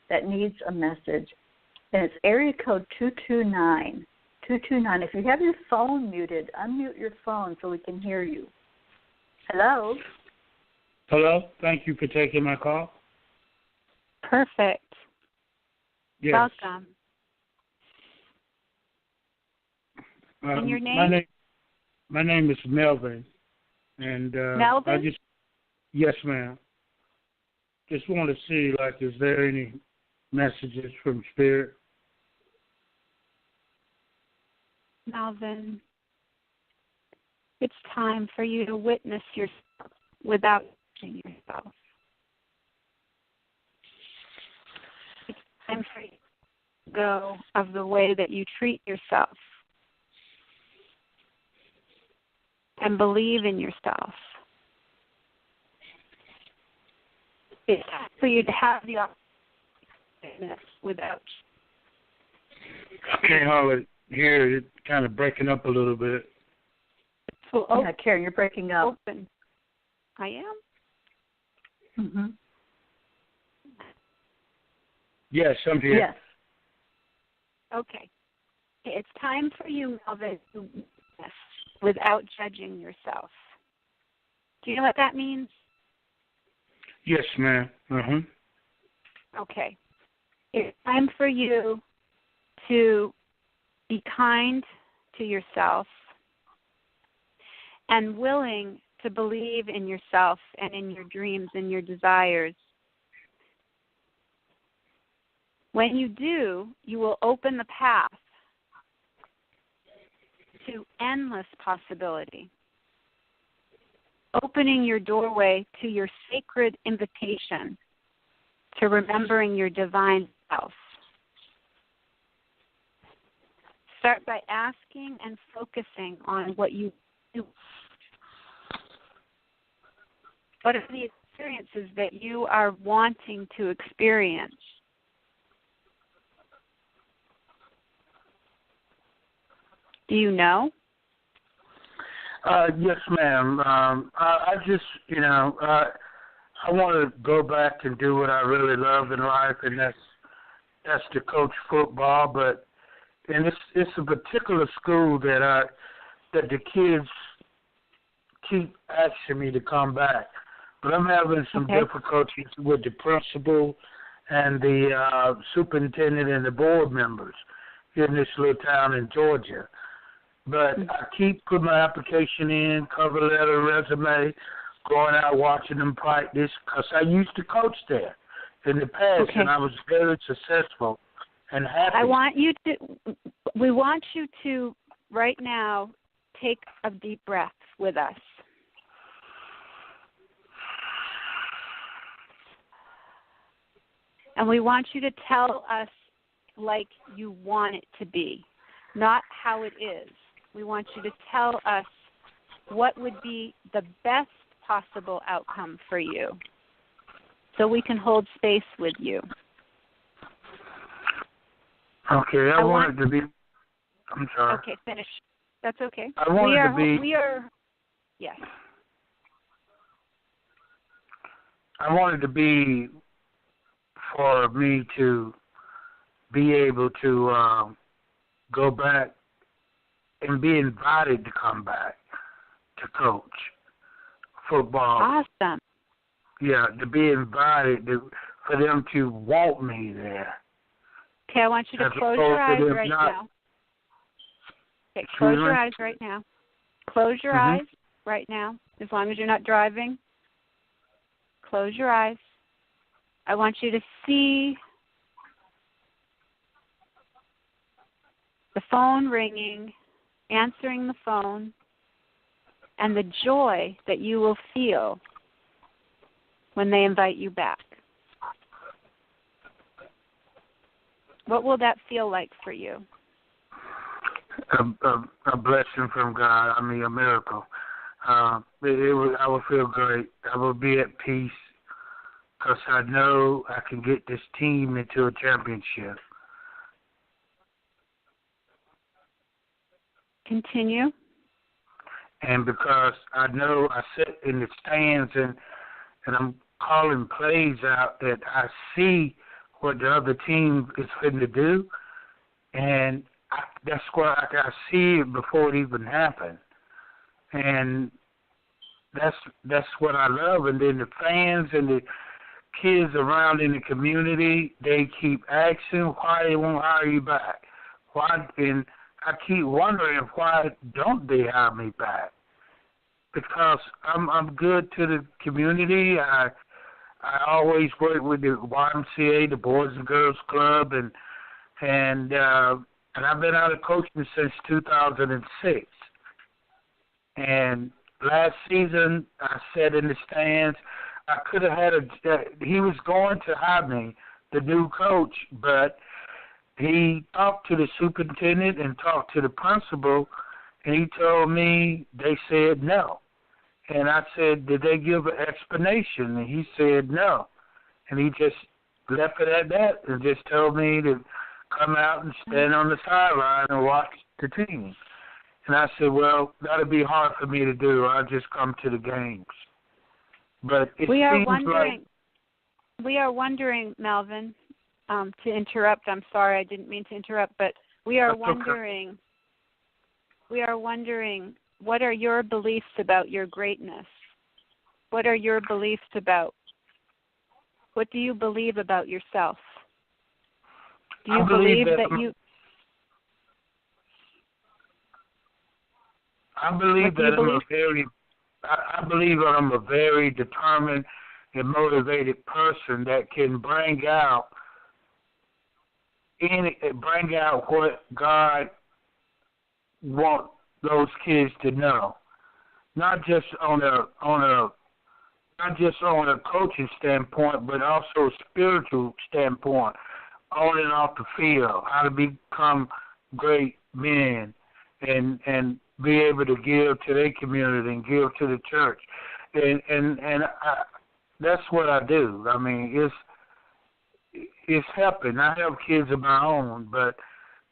Speaker 3: that needs a message. And it's area code 229. 229. If you have your phone muted, unmute your phone so we can hear you. Hello?
Speaker 7: Hello. Thank you for taking my call.
Speaker 4: Perfect.
Speaker 7: Yes.
Speaker 4: Welcome. And your name?
Speaker 7: My name is Melvin. And
Speaker 4: Melvin?
Speaker 7: Yes, ma'am. Just want to see, is there any messages from Spirit?
Speaker 4: Melvin, it's time for you to witness yourself without judging yourself. It's time for you to go of the way that you treat yourself and believe in yourself. It's time for you to have the opportunity without.
Speaker 7: I can't hardly hear it. Kind of breaking up a little bit.
Speaker 4: So
Speaker 3: yeah, Karen, you're breaking up.
Speaker 4: Open. I am.
Speaker 3: Mm-hmm.
Speaker 7: Yes, I'm here.
Speaker 3: Yes.
Speaker 4: Okay. It's time for you, Melvin, to witness without judging yourself. Do you know what that means?
Speaker 7: Yes, ma'am.
Speaker 4: Okay. It's time for you to be kind to yourself and willing to believe in yourself and in your dreams and your desires. When you do, you will open the path to endless possibility, opening your doorway to your sacred invitation to remembering your divine self. Start by asking and focusing on what you do. What are the experiences that you are wanting to experience? Do you know?
Speaker 7: Yes, ma'am. I just, I want to go back and do what I really love in life, and that's to coach football. And it's a particular school that the kids keep asking me to come back, but I'm having some difficulties with the principal and the superintendent and the board members in this little town in Georgia. But I keep putting my application in, cover letter, resume, going out watching them practice, because I used to coach there in the past, and I was very successful and happy.
Speaker 4: We want you to right now take a deep breath with us. And we want you to tell us like you want it to be, not how it is. We want you to tell us what would be the best possible outcome for you so we can hold space with you.
Speaker 7: Okay, I want it to be... I'm sorry.
Speaker 4: Okay, finish. That's okay.
Speaker 7: I want it to be...
Speaker 4: Yes.
Speaker 7: I want it to be for me to be able to go back and be invited to come back to coach football.
Speaker 4: Awesome.
Speaker 7: Yeah, to be invited, for them to want me there.
Speaker 4: Okay, I want you to close your eyes right now. Okay, close your eyes right now. Close your eyes right now, as long as you're not driving. Close your eyes. I want you to see the phone ringing, answering the phone, and the joy that you will feel when they invite you back. What will that feel like for you?
Speaker 7: A blessing from God. I mean, a miracle. I will feel great. I will be at peace because I know I can get this team into a championship.
Speaker 4: Continue.
Speaker 7: And because I know I sit in the stands and I'm calling plays out that I see what the other team is fitting to do, and that's why I see it before it even happened. And that's what I love. And then the fans and the kids around in the community, they keep asking why they won't hire you back. Why? And I keep wondering why don't they hire me back? Because I'm good to the community. I always work with the YMCA, the Boys and Girls Club, and I've been out of coaching since 2006. And last season, I sat in the stands. I could have had he was going to hire me, the new coach, but he talked to the superintendent and talked to the principal, and he told me they said no. And I said, did they give an explanation? And he said no. And he just left it at that and just told me to come out and stand on the sideline and watch the team. And I said, well, that'll be hard for me to do. I'll just come to the games. But it
Speaker 4: We are
Speaker 7: seems
Speaker 4: wondering, Melvin, to interrupt. I'm sorry, I didn't mean to interrupt, but we are
Speaker 7: That's
Speaker 4: wondering.
Speaker 7: Okay.
Speaker 4: We are wondering, what are your beliefs about your greatness? What are your beliefs about? What do you believe about yourself? Do you believe that you?
Speaker 7: I believe that I believe that I'm a very determined and motivated person that can bring out what God wants those kids to know, not just on a coaching standpoint, but also a spiritual standpoint, on and off the field, how to become great men and be able to give to their community and give to the church, and that's what I do. I mean, it's helping. I have kids of my own, but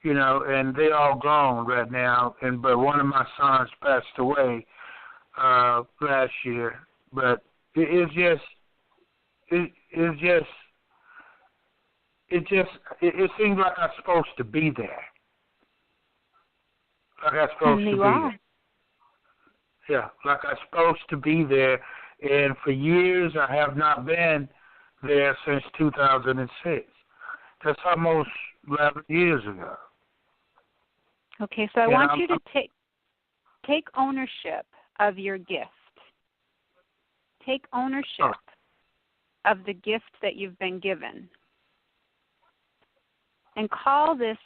Speaker 7: and they all grown right now. But one of my sons passed away last year. But it seems like I'm supposed to be there. Like I'm supposed to be there. Yeah, like I'm supposed to be there. And for years, I have not been there since 2006. That's almost 11 years ago.
Speaker 4: Okay, so I want you to take ownership of your gift. Take ownership of the gift that you've been given. And call this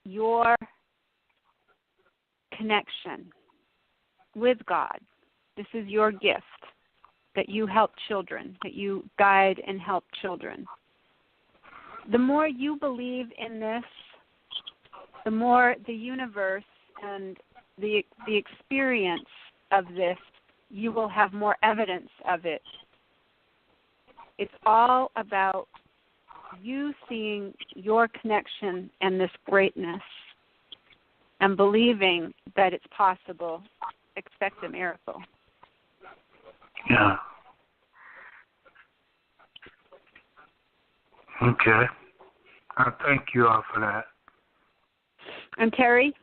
Speaker 4: your connection with God. This is your gift, that you help children, that you guide and help children. The more you believe in this, the more the universe and the experience of this, you will have more evidence of it. It's all about you seeing your connection and this greatness and believing that it's possible. Expect a miracle.
Speaker 7: Yeah. Okay. I thank you all for that.
Speaker 4: And Teri?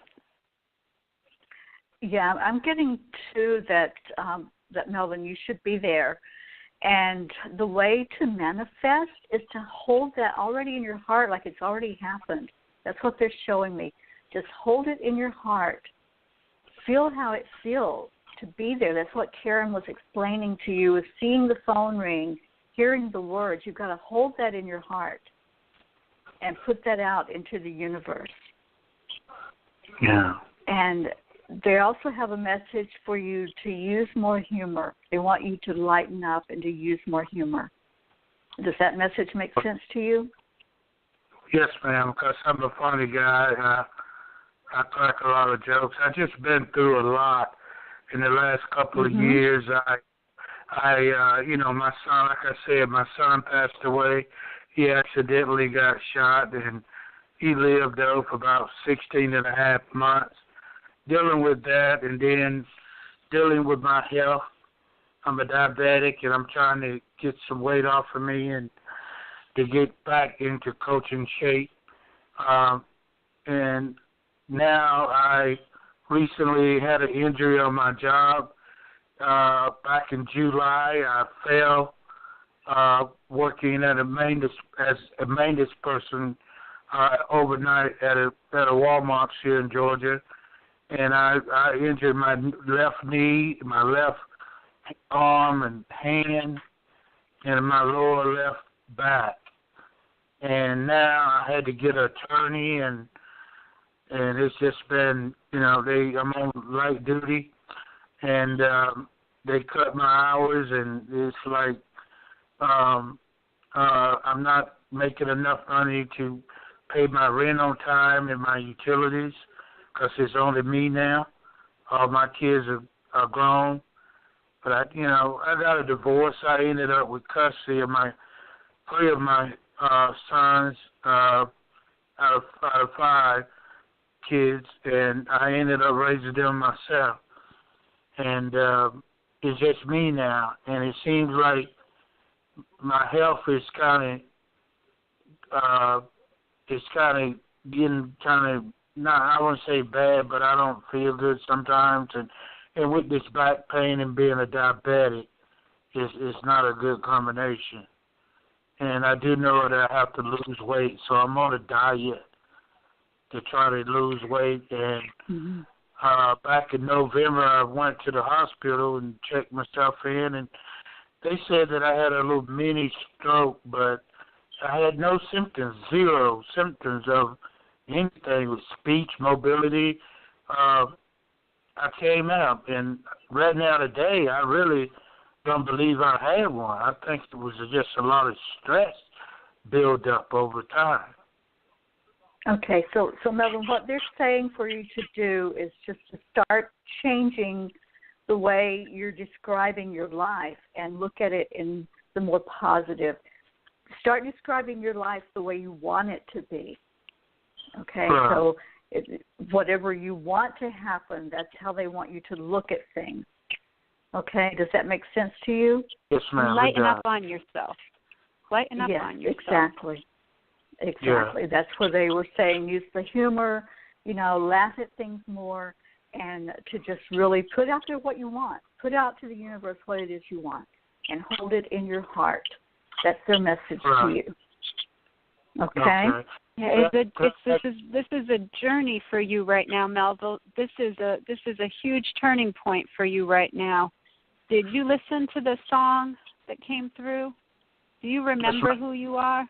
Speaker 3: Yeah, I'm getting to that, Melvin, you should be there. And the way to manifest is to hold that already in your heart like it's already happened. That's what they're showing me. Just hold it in your heart. Feel how it feels to be there. That's what Karen was explaining to you, is seeing the phone ring, hearing the words. You've got to hold that in your heart and put that out into the universe.
Speaker 7: Yeah.
Speaker 3: And they also have a message for you to use more humor. They want you to lighten up and to use more humor. Does that message make sense to you?
Speaker 7: Yes, ma'am, because I'm a funny guy. I crack a lot of jokes. I've just been through a lot in the last couple of years. My son, like I said, my son passed away. He accidentally got shot, and he lived though for about 16 and a half months. Dealing with that, and then dealing with my health. I'm a diabetic, and I'm trying to get some weight off of me and to get back into coaching shape. And now I recently had an injury on my job. Back in July, I fell working at as a maintenance person overnight at a Walmart here in Georgia. And I injured my left knee, my left arm and hand, and my lower left back. And now I had to get an attorney, and it's just been, I'm on light duty, and they cut my hours, and it's like I'm not making enough money to pay my rent on time and my utilities, because it's only me now. All my kids are grown. But I got a divorce. I ended up with custody of three of my sons out of 5 kids, and I ended up raising them myself. And it's just me now, and it seems like my health is kind it's kind of getting I wouldn't say bad, but I don't feel good sometimes. And with this back pain and being a diabetic, it's not a good combination. And I do know that I have to lose weight, so I'm on a diet to try to lose weight. And back in November, I went to the hospital and checked myself in, and they said that I had a little mini stroke, but I had no symptoms, zero symptoms of anything with speech, mobility. I came out, and right now today, I really don't believe I had one. I think it was just a lot of stress build up over time.
Speaker 3: Okay, so Melvin, what they're saying for you to do is just to start changing the way you're describing your life and look at it in the more positive. Start describing your life the way you want it to be. Okay, so whatever you want to happen, that's how they want you to look at things. Okay, does that make sense to you?
Speaker 7: Yes, ma'am.
Speaker 4: Lighten up on yourself. Lighten up on yourself.
Speaker 3: Exactly.
Speaker 7: Yeah.
Speaker 3: That's where they were saying use the humor, laugh at things more, and to just really put out there what you want. Put out to the universe what it is you want, and hold it in your heart. That's their message to you. Okay?
Speaker 4: Yeah, this is a journey for you right now, Melville. This is a huge turning point for you right now. Did you listen to the song that came through? Do you remember who you are?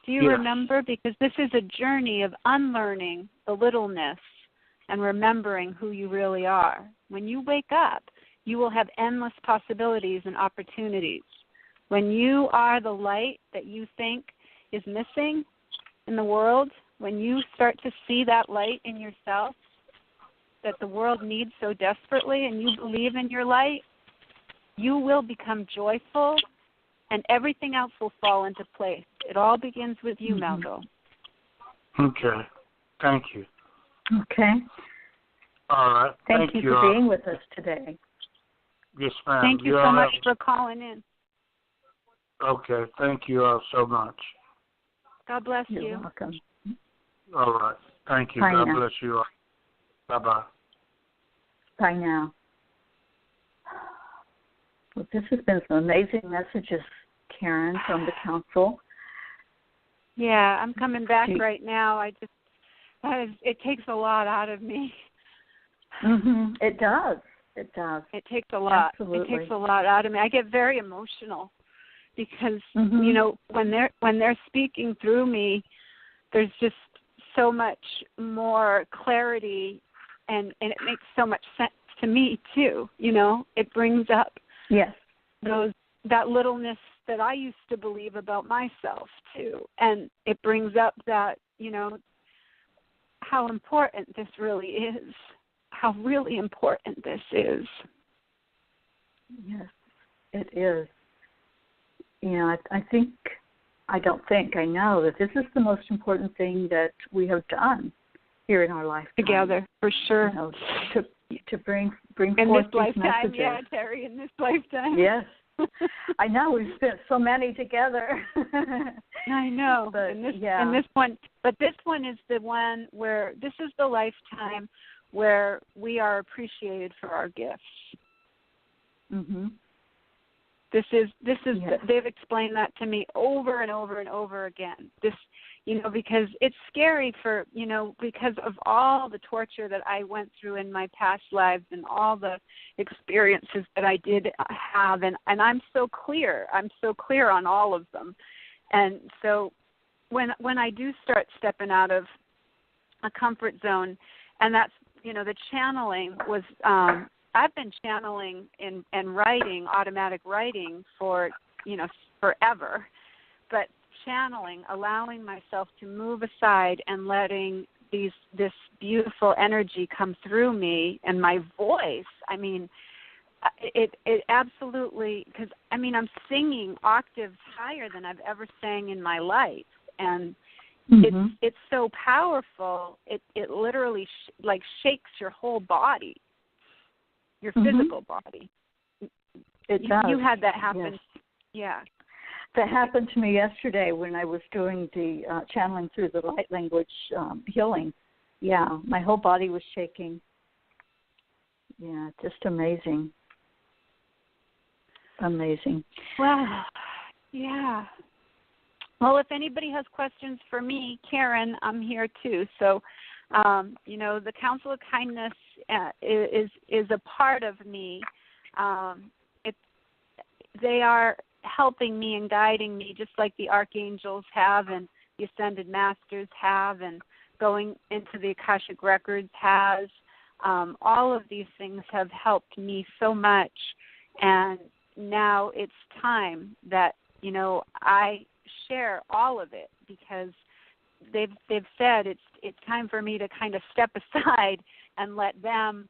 Speaker 4: Do you remember? Because this is a journey of unlearning the littleness and remembering who you really are. When you wake up, you will have endless possibilities and opportunities. When you are the light that you think is missing in the world, when you start to see that light in yourself that the world needs so desperately, and you believe in your light, you will become joyful, and everything else will fall into place. It all begins with you, Melville.
Speaker 7: Okay. Thank you.
Speaker 3: Okay.
Speaker 7: All right.
Speaker 3: Thank you for being with us today.
Speaker 7: Yes, ma'am.
Speaker 4: Thank you so much for calling in.
Speaker 7: Okay. Thank you all so much.
Speaker 4: God bless you.
Speaker 3: You're welcome.
Speaker 7: All right. Thank you.
Speaker 3: Bye
Speaker 7: God
Speaker 3: now.
Speaker 7: bless you all. Bye-bye.
Speaker 3: Bye now. Well, this has been some amazing messages, Karen, from the council.
Speaker 4: Yeah, I'm coming back right now. It takes a lot out of me.
Speaker 3: It does. It does.
Speaker 4: It takes a lot.
Speaker 3: Absolutely.
Speaker 4: It takes a lot out of me. I get very emotional because when they're speaking through me, there's just so much more clarity, and it makes so much sense to me too. It brings up that littleness that I used to believe about myself too, and it brings up that how important this really is, how really important this is.
Speaker 3: Yes, it is. I know that this is the most important thing that we have done here in our lifetime.
Speaker 4: Together, for sure.
Speaker 3: To bring
Speaker 4: in
Speaker 3: forth
Speaker 4: this
Speaker 3: these
Speaker 4: lifetime,
Speaker 3: messages.
Speaker 4: Terry, in this lifetime.
Speaker 3: Yes. I know, we've spent so many together.
Speaker 4: I know.
Speaker 3: But,
Speaker 4: and this one is the one where this is the lifetime where we are appreciated for our gifts. This is they've explained that to me over and over and over again. This, because it's scary because of all the torture that I went through in my past lives and all the experiences that I did have, and I'm so clear. I'm so clear on all of them. And so when I do start stepping out of a comfort zone, and that's, the channeling was, I've been channeling and writing, automatic writing for, forever. But channeling, allowing myself to move aside and letting this beautiful energy come through me and my voice, it absolutely, because, I'm singing octaves higher than I've ever sang in my life. And it's so powerful, it literally shakes your whole body. Your physical body.
Speaker 3: It does.
Speaker 4: You had that happen.
Speaker 3: Yes.
Speaker 4: Yeah.
Speaker 3: That happened to me yesterday when I was doing the channeling through the light language healing. Yeah, my whole body was shaking. Yeah, just amazing. Amazing.
Speaker 4: Wow. Yeah. Well, if anybody has questions for me, Karen, I'm here too. So, the Council of Kindness is a part of me. They are helping me and guiding me, just like the archangels have, and the ascended masters have, and going into the Akashic records has. All of these things have helped me so much, and now it's time that I share all of it, because they've said it's time for me to kind of step aside and let them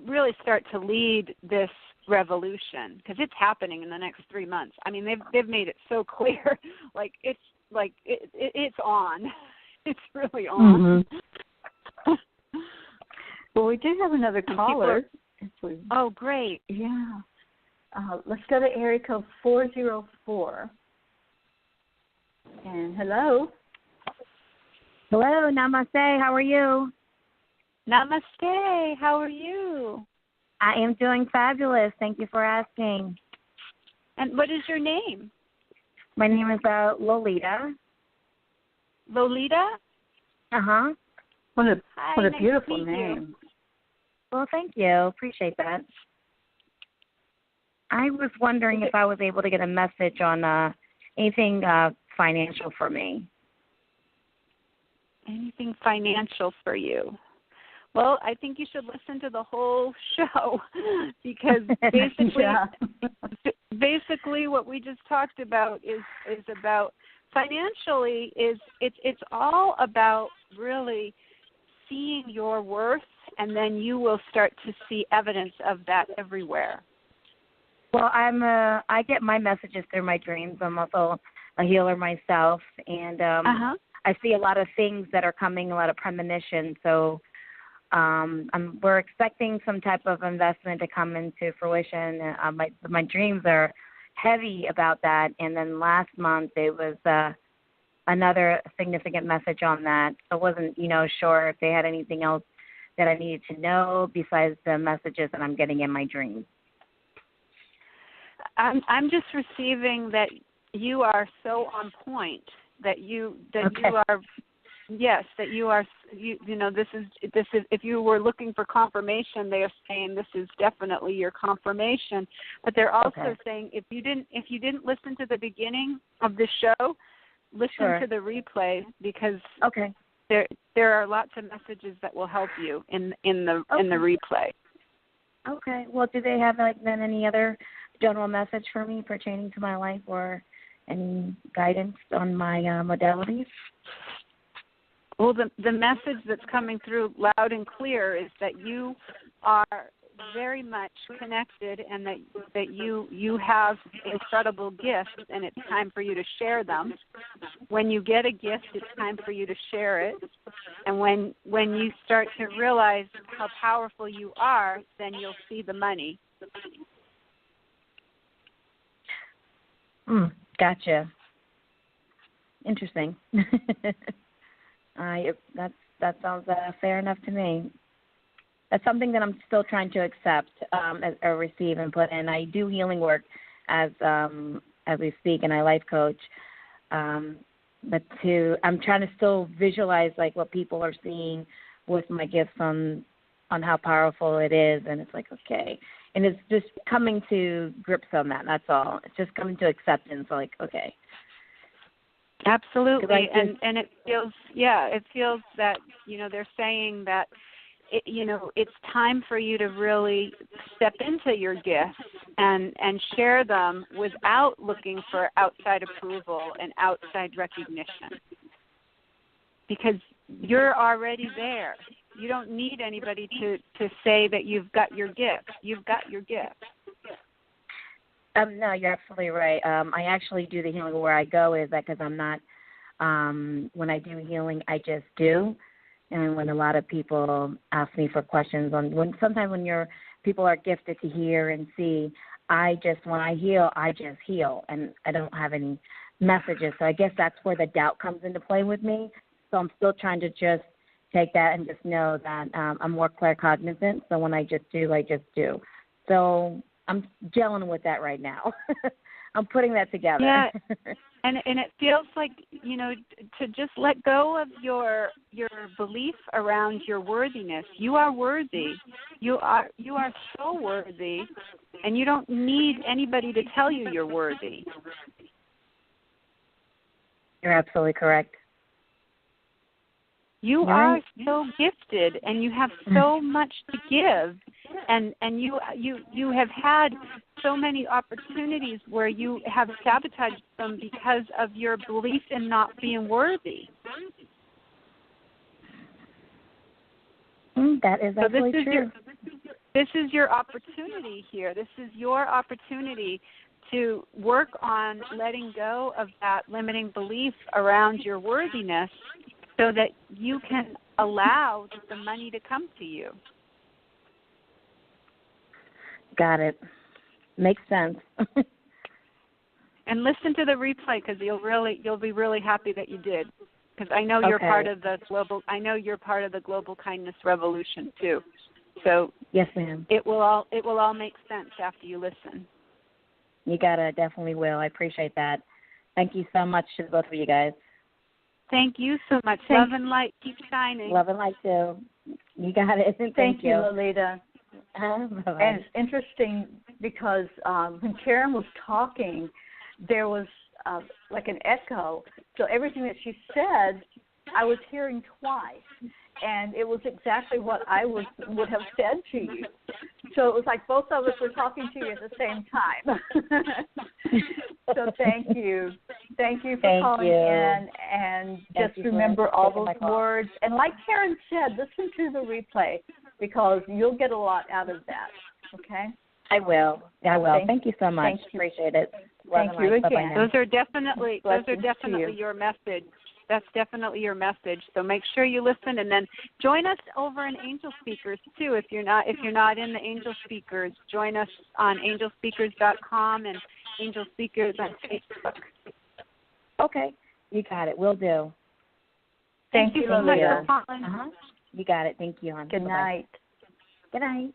Speaker 4: really start to lead this revolution, because it's happening in the next 3 months. I mean, they've made it so clear, it's on. It's really on.
Speaker 3: Mm-hmm. Well, we do have another caller.
Speaker 4: Oh, great.
Speaker 3: Yeah. Let's go to area code 404. And hello.
Speaker 8: Hello, namaste. How are you?
Speaker 4: Namaste. How are you?
Speaker 8: I am doing fabulous. Thank you for asking.
Speaker 4: And what is your name?
Speaker 8: My name is Lolita.
Speaker 4: Lolita?
Speaker 8: Uh-huh.
Speaker 3: What a
Speaker 4: nice
Speaker 3: beautiful name.
Speaker 8: Well, thank you. Appreciate that. I was wondering if I was able to get a message on anything financial for me.
Speaker 4: Anything financial for you? Well, I think you should listen to the whole show, because basically what we just talked about is about financially it's all about really seeing your worth, and then you will start to see evidence of that everywhere.
Speaker 8: Well, I get my messages through my dreams. I'm also a healer myself, and I see a lot of things that are coming, a lot of premonition. So we're expecting some type of investment to come into fruition. My dreams are heavy about that. And then last month it was another significant message on that. So I wasn't, sure if they had anything else that I needed to know besides the messages that I'm getting in my dreams.
Speaker 4: I'm just receiving that you are so on point, that you are. Yes, that you are. This is. If you were looking for confirmation, they are saying this is definitely your confirmation. But they're also saying if you didn't listen to the beginning of the show, listen to the replay, because there are lots of messages that will help you in the replay.
Speaker 8: Okay. Well, do they have then any other general message for me pertaining to my life, or any guidance on my modalities?
Speaker 4: Well, the message that's coming through loud and clear is that you are very much connected, and that you have incredible gifts, and it's time for you to share them. When you get a gift, it's time for you to share it. And when you start to realize how powerful you are, then you'll see the money.
Speaker 8: Gotcha. Interesting. That sounds fair enough to me. That's something that I'm still trying to accept, or receive and put in. I do healing work as we speak, and I life coach. But I'm trying to still visualize what people are seeing with my gifts on how powerful it is, and it's okay. And it's just coming to grips on that. That's all. It's just coming to acceptance. Okay.
Speaker 4: Absolutely, and it feels that they're saying that it's time for you to really step into your gifts and share them without looking for outside approval and outside recognition, because you're already there. You don't need anybody to say that you've got your gift. You've got your gift.
Speaker 8: No, you're absolutely right. I actually do the healing where I go. Is that because I'm not, when I do healing, I just do. And when a lot of people ask me for questions sometimes when people are gifted to hear and see, when I heal, I just heal, and I don't have any messages. So I guess that's where the doubt comes into play with me. So I'm still trying to just take that and just know that I'm more claircognizant. So when I just do, I just do. So I'm gelling with that right now. I'm putting that together.
Speaker 4: Yeah, and it feels like, to just let go of your belief around your worthiness. You are worthy. You are so worthy, and you don't need anybody to tell you you're worthy.
Speaker 8: You're absolutely correct.
Speaker 4: You are so gifted, and you have so much to give, and you have had so many opportunities where you have sabotaged them because of your belief in not being worthy.
Speaker 8: That is absolutely true.
Speaker 4: This is your opportunity here. This is your opportunity to work on letting go of that limiting belief around your worthiness, so that you can allow the money to come to you.
Speaker 8: Got it. Makes sense.
Speaker 4: And listen to the replay, because you'll be really happy that you did. Because I know you're part of the global. I know you're part of the global kindness revolution too. So
Speaker 8: yes, ma'am.
Speaker 4: It will all make sense after you listen.
Speaker 8: You got it. Definitely will. I appreciate that. Thank you so much to both of you guys.
Speaker 4: Thank you so much. Love and light. Keep shining.
Speaker 8: Love and light, too. You got it.
Speaker 3: Thank you, Lolita.
Speaker 8: Bye-bye.
Speaker 3: And it's interesting because when Karen was talking, there was like an echo. So everything that she said, I was hearing twice. And it was exactly what I would have said to you. So it was like both of us were talking to you at the same time. So thank you. Thank you for calling in. And just remember all those words. And like Karen said, listen to the replay, because you'll get a lot out of that. Okay?
Speaker 8: I will. Thank you so much. Appreciate it.
Speaker 3: Thank you again.
Speaker 4: Those are definitely your message. That's definitely your message. So make sure you listen, and then join us over in Angelspeakers too. If you're not in the Angelspeakers, join us on angelspeakers.com and Angelspeakers on Facebook.
Speaker 8: Okay, you got it. Will do.
Speaker 4: Thank you so much for calling.
Speaker 8: You got it. Thank you, hon.
Speaker 3: Good night.
Speaker 8: Good night.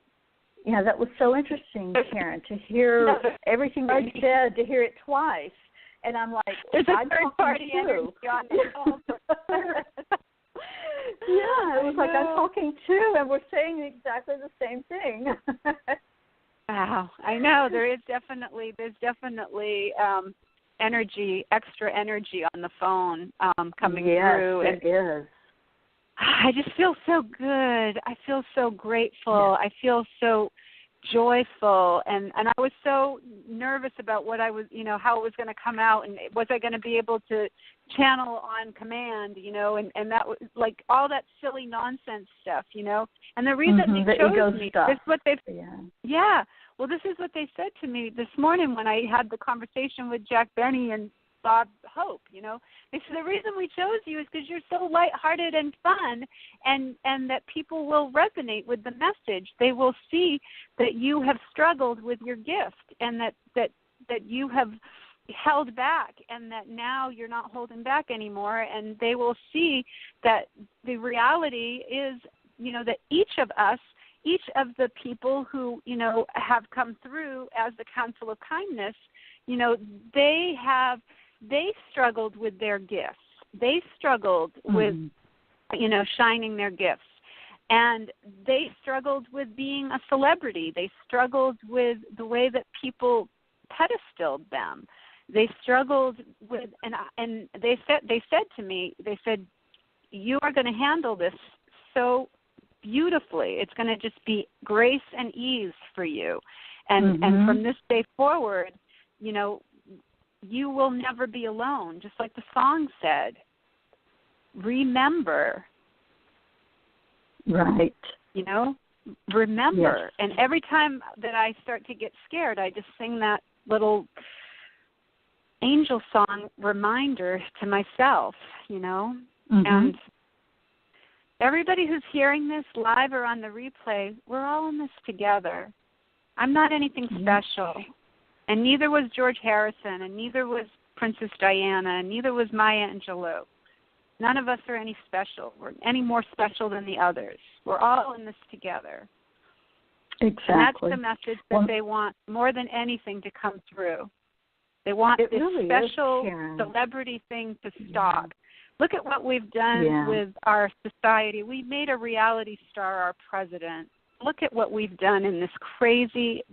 Speaker 3: Yeah, that was so interesting, Karen, to hear everything that you said, to hear it twice. And I'm like,
Speaker 4: there's a
Speaker 3: I'm
Speaker 4: third party
Speaker 3: too.
Speaker 4: energy on the phone.
Speaker 3: Yeah, it was like I'm talking too, and we're saying exactly the same thing.
Speaker 4: Wow, I know there's definitely extra energy on the phone coming through.
Speaker 3: Yes, it is.
Speaker 4: I just feel so good. I feel so grateful. I feel so joyful, and I was so nervous about what I was, how it was going to come out, and was I going to be able to channel on command, and that was like all that silly nonsense stuff, and the reason they chose me, this is what this is what they said to me this morning when I had the conversation with Jack Benny and Bob Hope, They said the reason we chose you is because you're so lighthearted and fun, and that people will resonate with the message. They will see that you have struggled with your gift, and that you have held back, and that now you're not holding back anymore. And they will see that the reality is, that each of the people who, have come through as the Council of Kindness, they struggled with their gifts. They struggled with, shining their gifts. And they struggled with being a celebrity. They struggled with the way that people pedestaled them. They struggled with, and they said to me, you are going to handle this so beautifully. It's going to just be grace and ease for you. And from this day forward, you will never be alone, just like the song said. Remember.
Speaker 3: Right.
Speaker 4: Remember.
Speaker 3: Yes.
Speaker 4: And every time that I start to get scared, I just sing that little angel song reminder to myself, And everybody who's hearing this live or on the replay, we're all in this together. I'm not anything special. And neither was George Harrison, and neither was Princess Diana, and neither was Maya Angelou. None of us are any special. We're any more special than the others. We're all in this together.
Speaker 3: Exactly.
Speaker 4: And that's the message that they want more than anything to come through. They want this
Speaker 3: really
Speaker 4: special celebrity thing to stop. Look at what we've done with our society. We made a reality star our president. Look at what we've done in this crazy,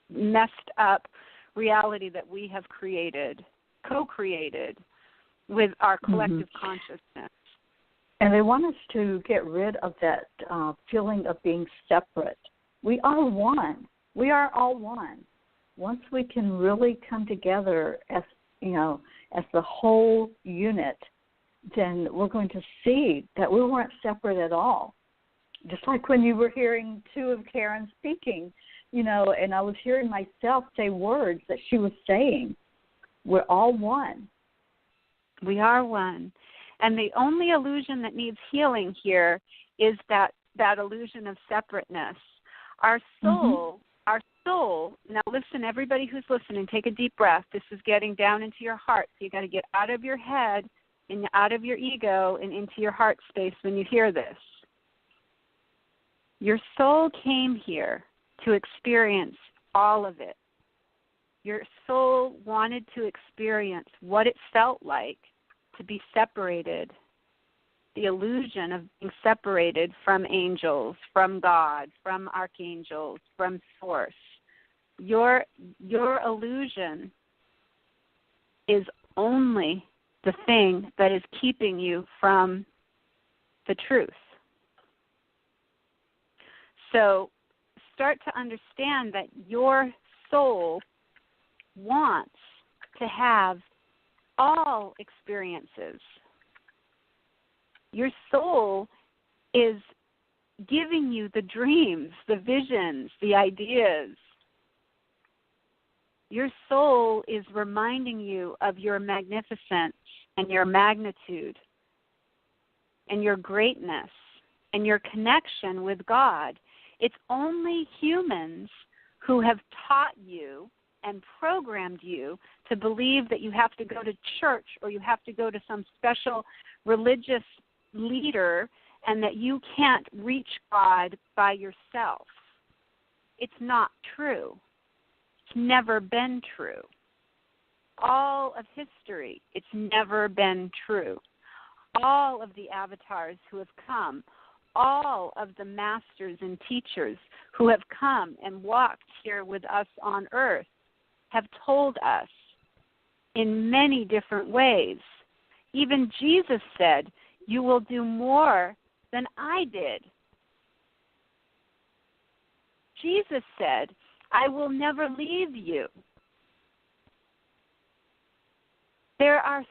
Speaker 4: messed up reality that we have created, co-created with our collective consciousness.
Speaker 3: And they want us to get rid of that feeling of being separate. We are one. We are all one. Once we can really come together as, as the whole unit, then we're going to see that we weren't separate at all. Just like when you were hearing two of Karen speaking, and I was hearing myself say words that she was saying. We're all one.
Speaker 4: We are one. And the only illusion that needs healing here is that illusion of separateness. Our soul, now listen, everybody who's listening, take a deep breath. This is getting down into your heart. So you got to get out of your head and out of your ego and into your heart space when you hear this. Your soul came here to experience all of it. Your soul wanted to experience what it felt like to be separated, the illusion of being separated from angels, from God, from archangels, from Source. Your illusion is only the thing that is keeping you from the truth. So start to understand that your soul wants to have all experiences. Your soul is giving you the dreams, the visions, the ideas. Your soul is reminding you of your magnificence and your magnitude and your greatness and your connection with God. It's only humans who have taught you and programmed you to believe that you have to go to church or you have to go to some special religious leader and that you can't reach God by yourself. It's not true. It's never been true. All of history, it's never been true. All of the avatars who have come, all of the masters and teachers who have come and walked here with us on earth have told us in many different ways. Even Jesus said, "You will do more than I did." Jesus said, "I will never leave you." There are,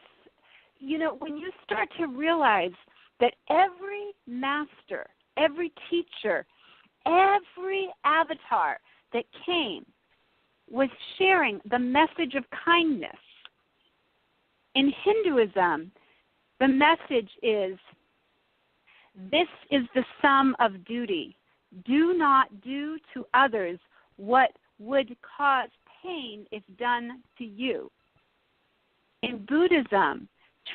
Speaker 4: when you start to realize that every master, every teacher, every avatar that came was sharing the message of kindness. In Hinduism, the message is, this is the sum of duty. Do not do to others what would cause pain if done to you. In Buddhism,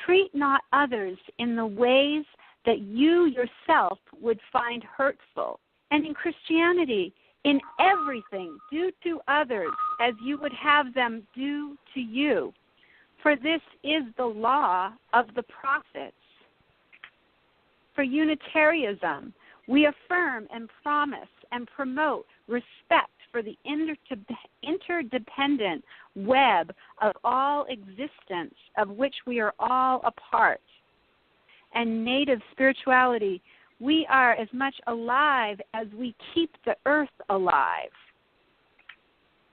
Speaker 4: treat not others in the ways that you yourself would find hurtful. And in Christianity, in everything, do to others as you would have them do to you. For this is the law of the prophets. For Unitarianism, we affirm and promise and promote respect for the interdependent web of all existence of which we are all a part. And Native spirituality, we are as much alive as we keep the earth alive.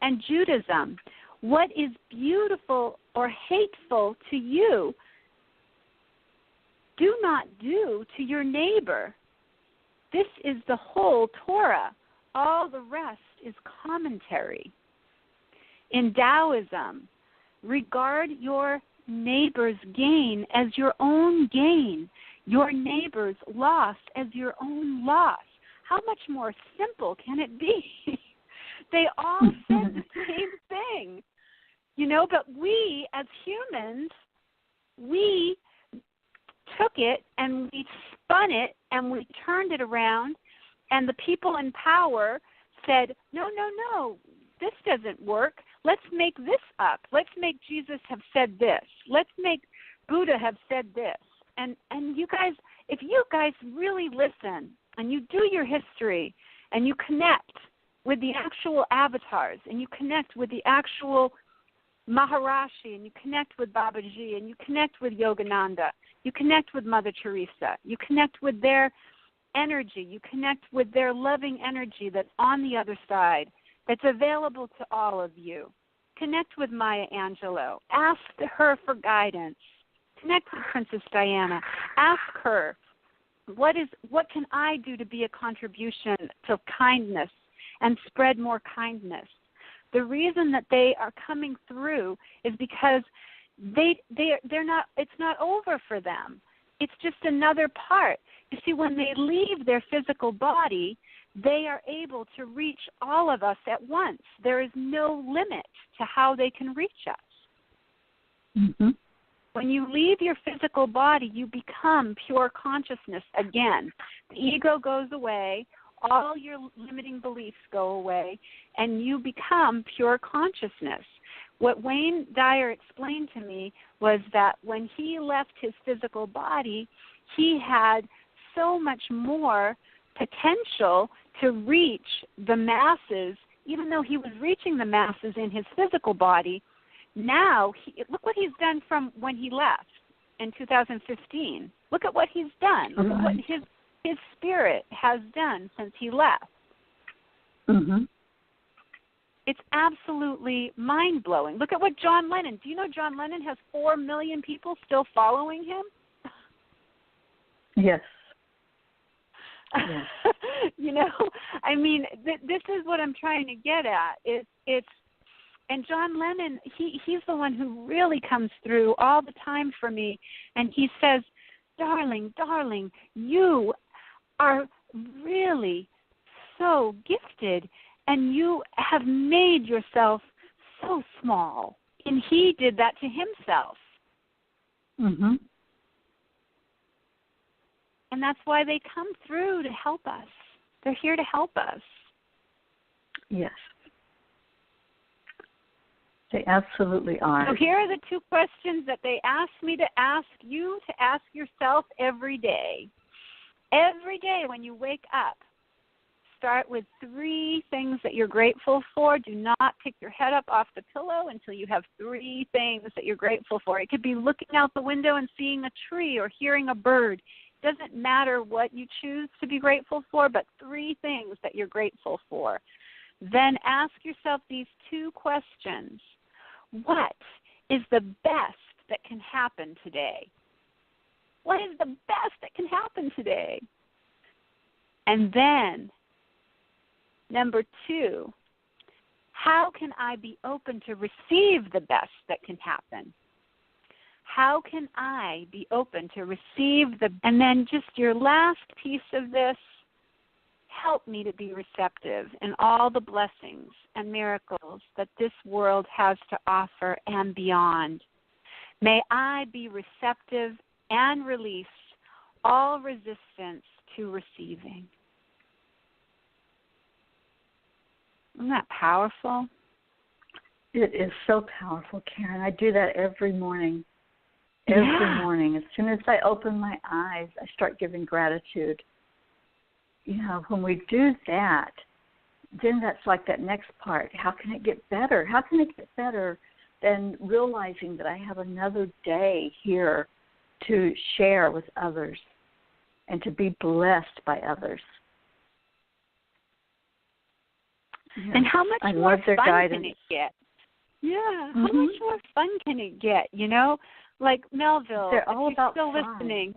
Speaker 4: And Judaism, what is beautiful or hateful to you, do not do to your neighbor. This is the whole Torah. All the rest is commentary. In Taoism, regard your neighbor's gain as your own gain, your neighbor's loss as your own loss. How much more simple can it be? they all said the same thing. But we as humans, we took it and we spun it and we turned it around, and the people in power said, no, this doesn't work. Let's make this up. Let's make Jesus have said this. Let's make Buddha have said this. And you guys, if you guys really listen and you do your history and you connect with the actual avatars and you connect with the actual Maharishi and you connect with Babaji and you connect with Yogananda, you connect with Mother Teresa, you connect with their energy, you connect with their loving energy that's on the other side, that's available to all of you. Connect with Maya Angelou. Ask her for guidance. Connect with Princess Diana. Ask her, what can I do to be a contribution to kindness and spread more kindness? The reason that they are coming through is because they're not. It's not over for them. It's just another part. You see, when they leave their physical body, they are able to reach all of us at once. There is no limit to how they can reach us.
Speaker 3: Mm-hmm.
Speaker 4: When you leave your physical body, you become pure consciousness again. The ego goes away, all your limiting beliefs go away, and you become pure consciousness. What Wayne Dyer explained to me was that when he left his physical body, he had so much more potential to reach the masses, even though he was reaching the masses in his physical body. Now, look what he's done from when he left in 2015. Look at what he's done. Look at what his spirit has done since he left.
Speaker 3: Mm-hmm.
Speaker 4: It's absolutely mind-blowing. Look at what John Lennon. Do you know John Lennon has 4 million people still following him?
Speaker 3: Yes.
Speaker 4: Yes. I mean, this is what I'm trying to get at. And John Lennon, he's the one who really comes through all the time for me, and he says, darling, you are really so gifted, and you have made yourself so small. And he did that to himself.
Speaker 3: Mm-hmm.
Speaker 4: And that's why they come through to help us. They're here to help us.
Speaker 3: Yes. They absolutely are.
Speaker 4: So here are the 2 questions that they asked me to ask you to ask yourself every day. Every day when you wake up, start with 3 things that you're grateful for. Do not pick your head up off the pillow until you have 3 things that you're grateful for. It could be looking out the window and seeing a tree or hearing a bird. It doesn't matter what you choose to be grateful for, but 3 things that you're grateful for. Then ask yourself these 2 questions. What is the best that can happen today? What is the best that can happen today? And then, number 2, how can I be open to receive the best that can happen? How can I be open to receive and then just your last piece of this, help me to be receptive in all the blessings and miracles that this world has to offer and beyond. May I be receptive and release all resistance to receiving. Isn't that powerful?
Speaker 3: It is so powerful, Karen. I do that every morning. Every morning. As soon as I open my eyes, I start giving gratitude. When we do that, then that's like that next part. How can it get better? How can it get better than realizing that I have another day here to share with others and to be blessed by others?
Speaker 4: And how much more fun can it get? Yeah, how much more fun can it get? Like Melville,
Speaker 3: they're all
Speaker 4: if you're
Speaker 3: about
Speaker 4: still
Speaker 3: fun.
Speaker 4: listening,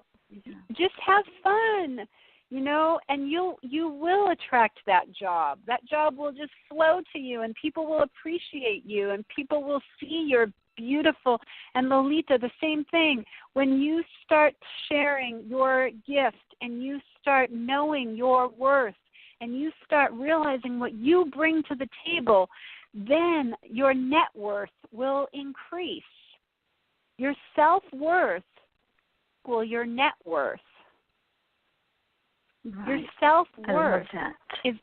Speaker 4: just have fun. And you will attract that job. That job will just flow to you, and people will appreciate you, and people will see you're beautiful. And Lolita, the same thing. When you start sharing your gift and you start knowing your worth and you start realizing what you bring to the table, then your net worth will increase. Your self-worth will your net worth.
Speaker 3: Right.
Speaker 4: Your self-worth is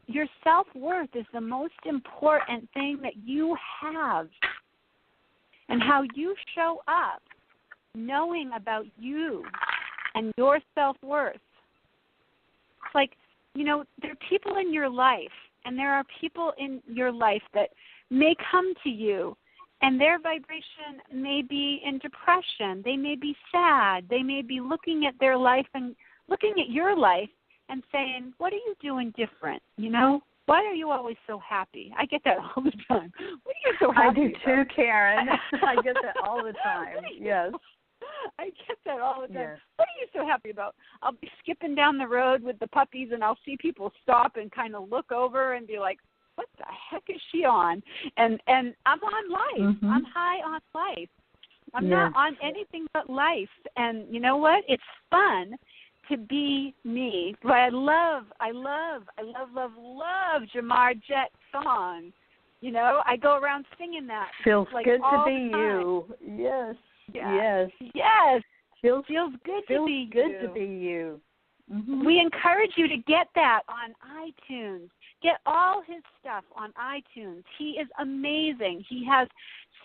Speaker 4: your self-worth is the most important thing that you have. And how you show up, knowing about you and your self-worth. It's like, there are people in your life, and there are people in your life that may come to you, and their vibration may be in depression. They may be sad. They may be looking at their life and looking at your life and saying, what are you doing different, Why are you always so happy? I get that all the time. What are you so happy
Speaker 3: I do too,
Speaker 4: about?
Speaker 3: Karen. I get that all the time. Yes.
Speaker 4: I get that all the time.
Speaker 3: Yes.
Speaker 4: What are you so happy about? I'll be skipping down the road with the puppies, and I'll see people stop and kind of look over and be like, what the heck is she on? And I'm on life.
Speaker 3: Mm-hmm.
Speaker 4: I'm high on life. I'm not on anything but life. And you know what? It's fun to be me. But I love Jamar Jett's song. I go around singing that.
Speaker 3: Feels
Speaker 4: like
Speaker 3: good to
Speaker 4: all
Speaker 3: be
Speaker 4: the time.
Speaker 3: you. Yes.
Speaker 4: Yeah.
Speaker 3: Yes.
Speaker 4: Feels good to be
Speaker 3: good to be you. Mm-hmm.
Speaker 4: We encourage you to get that on iTunes. Get all his stuff on iTunes. He is amazing. He has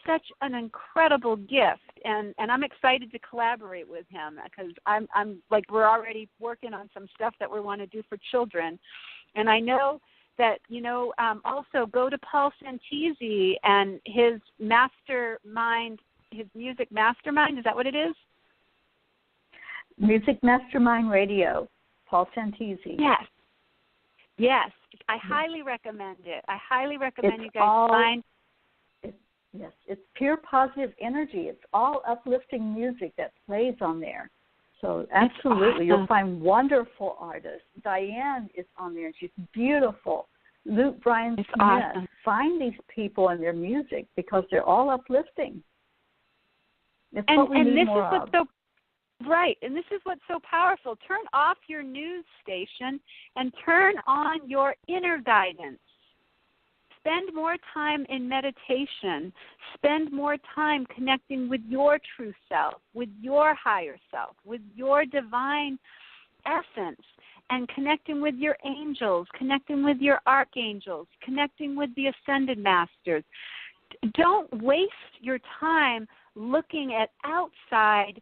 Speaker 4: such an incredible gift, and I'm excited to collaborate with him because I'm like we're already working on some stuff that we want to do for children, and I know that also go to Paul Santisi and his mastermind, his music mastermind. Is that what it is?
Speaker 3: Music Mastermind Radio, Paul Santisi.
Speaker 4: Yes. I highly recommend it. I highly recommend you guys find.
Speaker 3: Yes, it's pure positive energy. It's all uplifting music that plays on there. So absolutely,
Speaker 4: awesome.
Speaker 3: You'll find wonderful artists. Diane is on there, and she's beautiful. Luke Bryan Smith.
Speaker 4: Awesome.
Speaker 3: Find these people and their music because they're all uplifting. It's what we
Speaker 4: and
Speaker 3: need
Speaker 4: this
Speaker 3: more
Speaker 4: is what's
Speaker 3: of.
Speaker 4: Right, and this is what's so powerful. Turn off your news station and turn on your inner guidance. Spend more time in meditation. Spend more time connecting with your true self, with your higher self, with your divine essence, and connecting with your angels, connecting with your archangels, connecting with the ascended masters. Don't waste your time looking at outside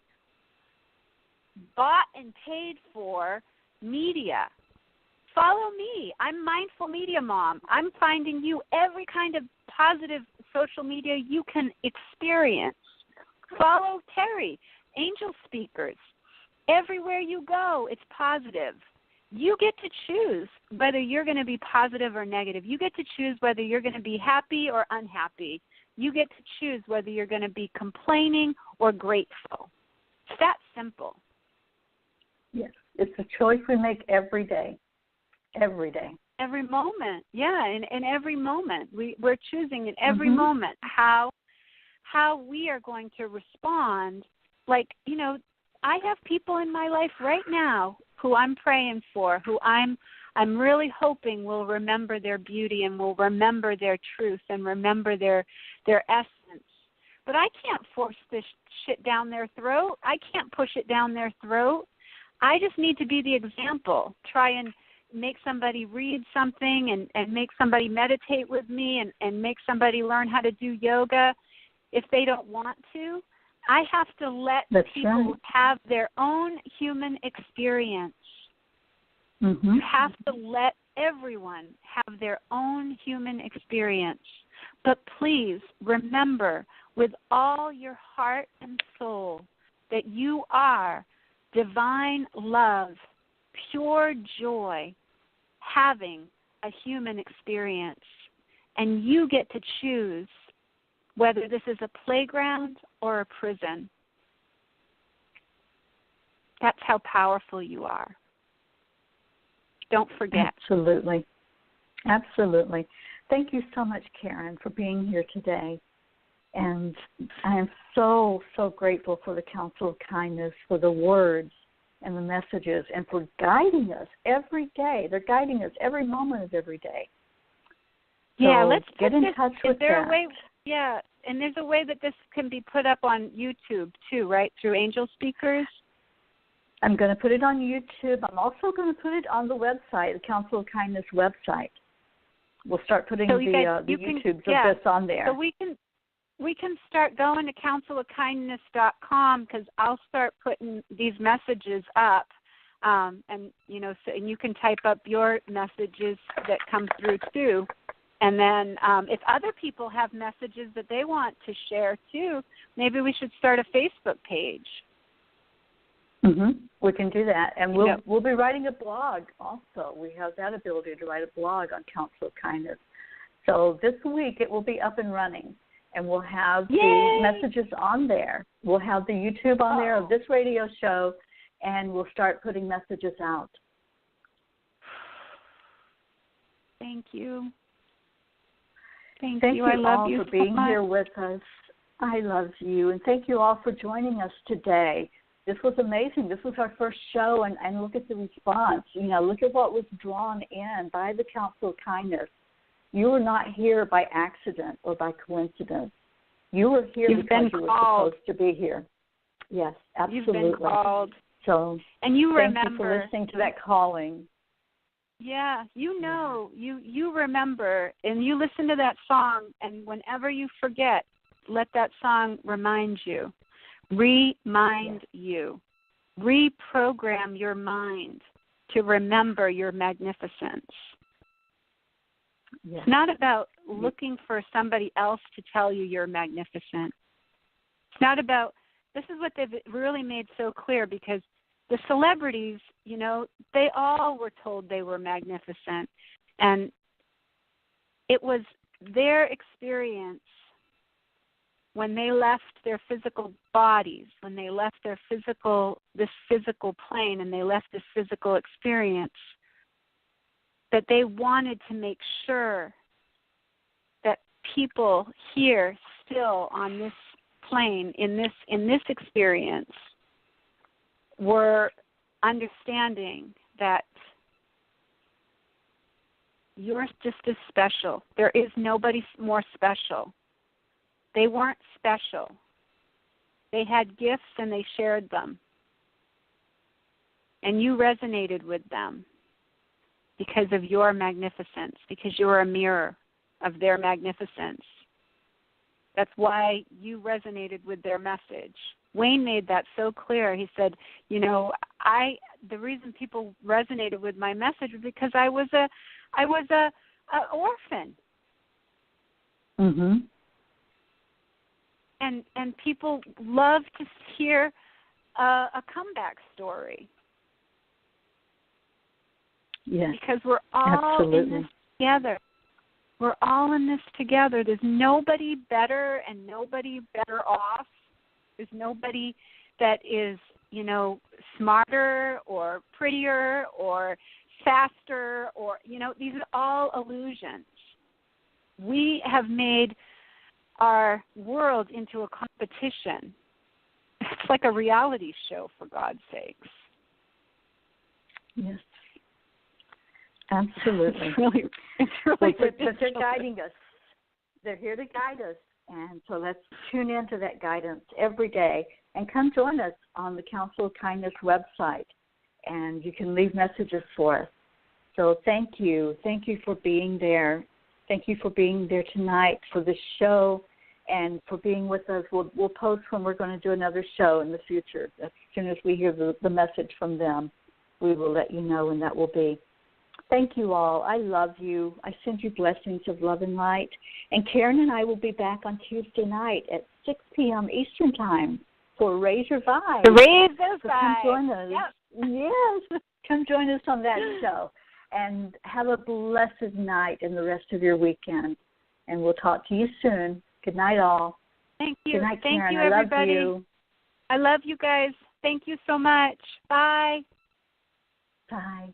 Speaker 4: bought and paid for media. Follow me. I'm Mindful Media Mom. I'm finding you every kind of positive social media you can experience. Follow Teri, Angelspeakers. Everywhere you go, it's positive. You get to choose whether you're going to be positive or negative. You get to choose whether you're going to be happy or unhappy. You get to choose whether you're going to be complaining or grateful. It's that simple.
Speaker 3: Yes, it's a choice we make every day. Every day.
Speaker 4: Every moment, yeah, in every moment. We're choosing in every moment how we are going to respond. Like, I have people in my life right now who I'm praying for, who I'm really hoping will remember their beauty and will remember their truth and remember their essence. But I can't force this shit down their throat. I can't push it down their throat. I just need to be the example. Try and make somebody read something and make somebody meditate with me and make somebody learn how to do yoga if they don't want to. I have to let people have their own human experience. You have to let everyone have their own human experience. But please remember with all your heart and soul that you are divine love, pure joy, having a human experience. And you get to choose whether this is a playground or a prison. That's how powerful you are. Don't forget.
Speaker 3: Absolutely. Absolutely. Thank you so much, Karen, for being here today. And I am so, so grateful for the counsel of kindness, for the words, and the messages and for guiding us every day. They're guiding us every moment of every day. So
Speaker 4: yeah, let's
Speaker 3: get in touch with
Speaker 4: is there
Speaker 3: that.
Speaker 4: A way, yeah, and there's a way that this can be put up on YouTube too, right, through Angelspeakers?
Speaker 3: I'm going to put it on YouTube. I'm also going to put it on the website, the Council of Kindness website. We'll start putting the YouTubes of this on there.
Speaker 4: So we can start going to councilofkindness.com because I'll start putting these messages up, and and you can type up your messages that come through too. And then if other people have messages that they want to share too, maybe we should start a Facebook page.
Speaker 3: We can do that, and we'll be writing a blog also. We have that ability to write a blog on Council of Kindness. So this week it will be up and running, and we'll have the messages on there. We'll have the YouTube on there of this radio show, and we'll start putting messages out.
Speaker 4: Thank you.
Speaker 3: Thank you
Speaker 4: I love
Speaker 3: all
Speaker 4: you
Speaker 3: for being
Speaker 4: so much.
Speaker 3: here with us. I love you, and thank you all for joining us today. This was amazing. This was our first show, and look at the response. Look at what was drawn in by the Council of Kindness. You were not here by accident or by coincidence. You were here because you were supposed to be here. Yes, absolutely.
Speaker 4: You've been called.
Speaker 3: So,
Speaker 4: and you
Speaker 3: thank
Speaker 4: remember.
Speaker 3: you for listening to that calling.
Speaker 4: Yeah, you remember, and you listen to that song, and whenever you forget, let that song remind you. Remind you. Reprogram your mind to remember your magnificence.
Speaker 3: Yes.
Speaker 4: It's not about looking for somebody else to tell you you're magnificent. It's not about, this is what they've really made so clear, because the celebrities, they all were told they were magnificent. And it was their experience when they left their physical bodies, when they left this physical plane and they left this physical experience, that they wanted to make sure that people here still on this plane, in this experience, were understanding that you're just as special. There is nobody more special. They weren't special. They had gifts and they shared them. And you resonated with them because of your magnificence, because you were a mirror of their magnificence. That's why you resonated with their message. Wayne made that so clear. He said, the reason people resonated with my message was because I was a orphan. And people love to hear a comeback story.
Speaker 3: Yes.
Speaker 4: Because we're all in this together. We're all in this together. There's nobody better and nobody better off. There's nobody that is, smarter or prettier or faster or, these are all illusions. We have made our world into a competition. It's like a reality show, for God's sakes.
Speaker 3: Yes. Absolutely.
Speaker 4: It's really
Speaker 3: but they're guiding us. They're here to guide us. And so let's tune into that guidance every day and come join us on the Council of Kindness website. And you can leave messages for us. So thank you. Thank you for being there. Thank you for being there tonight for this show and for being with us. We'll post when we're going to do another show in the future. As soon as we hear the message from them, we will let you know when that will be. Thank you all. I love you. I send you blessings of love and light. And Karen and I will be back on Tuesday night at 6 p.m. Eastern Time for Raise Your Vibe.
Speaker 4: Raise Your Vibe.
Speaker 3: Come join us.
Speaker 4: Yep.
Speaker 3: Yes. Come join us on that show. And have a blessed night and the rest of your weekend. And we'll talk to you soon. Good night, all.
Speaker 4: Thank you.
Speaker 3: Good night,
Speaker 4: Thank
Speaker 3: Karen.
Speaker 4: you,
Speaker 3: I love
Speaker 4: everybody.
Speaker 3: you.
Speaker 4: I love you guys. Thank you so much. Bye.
Speaker 3: Bye.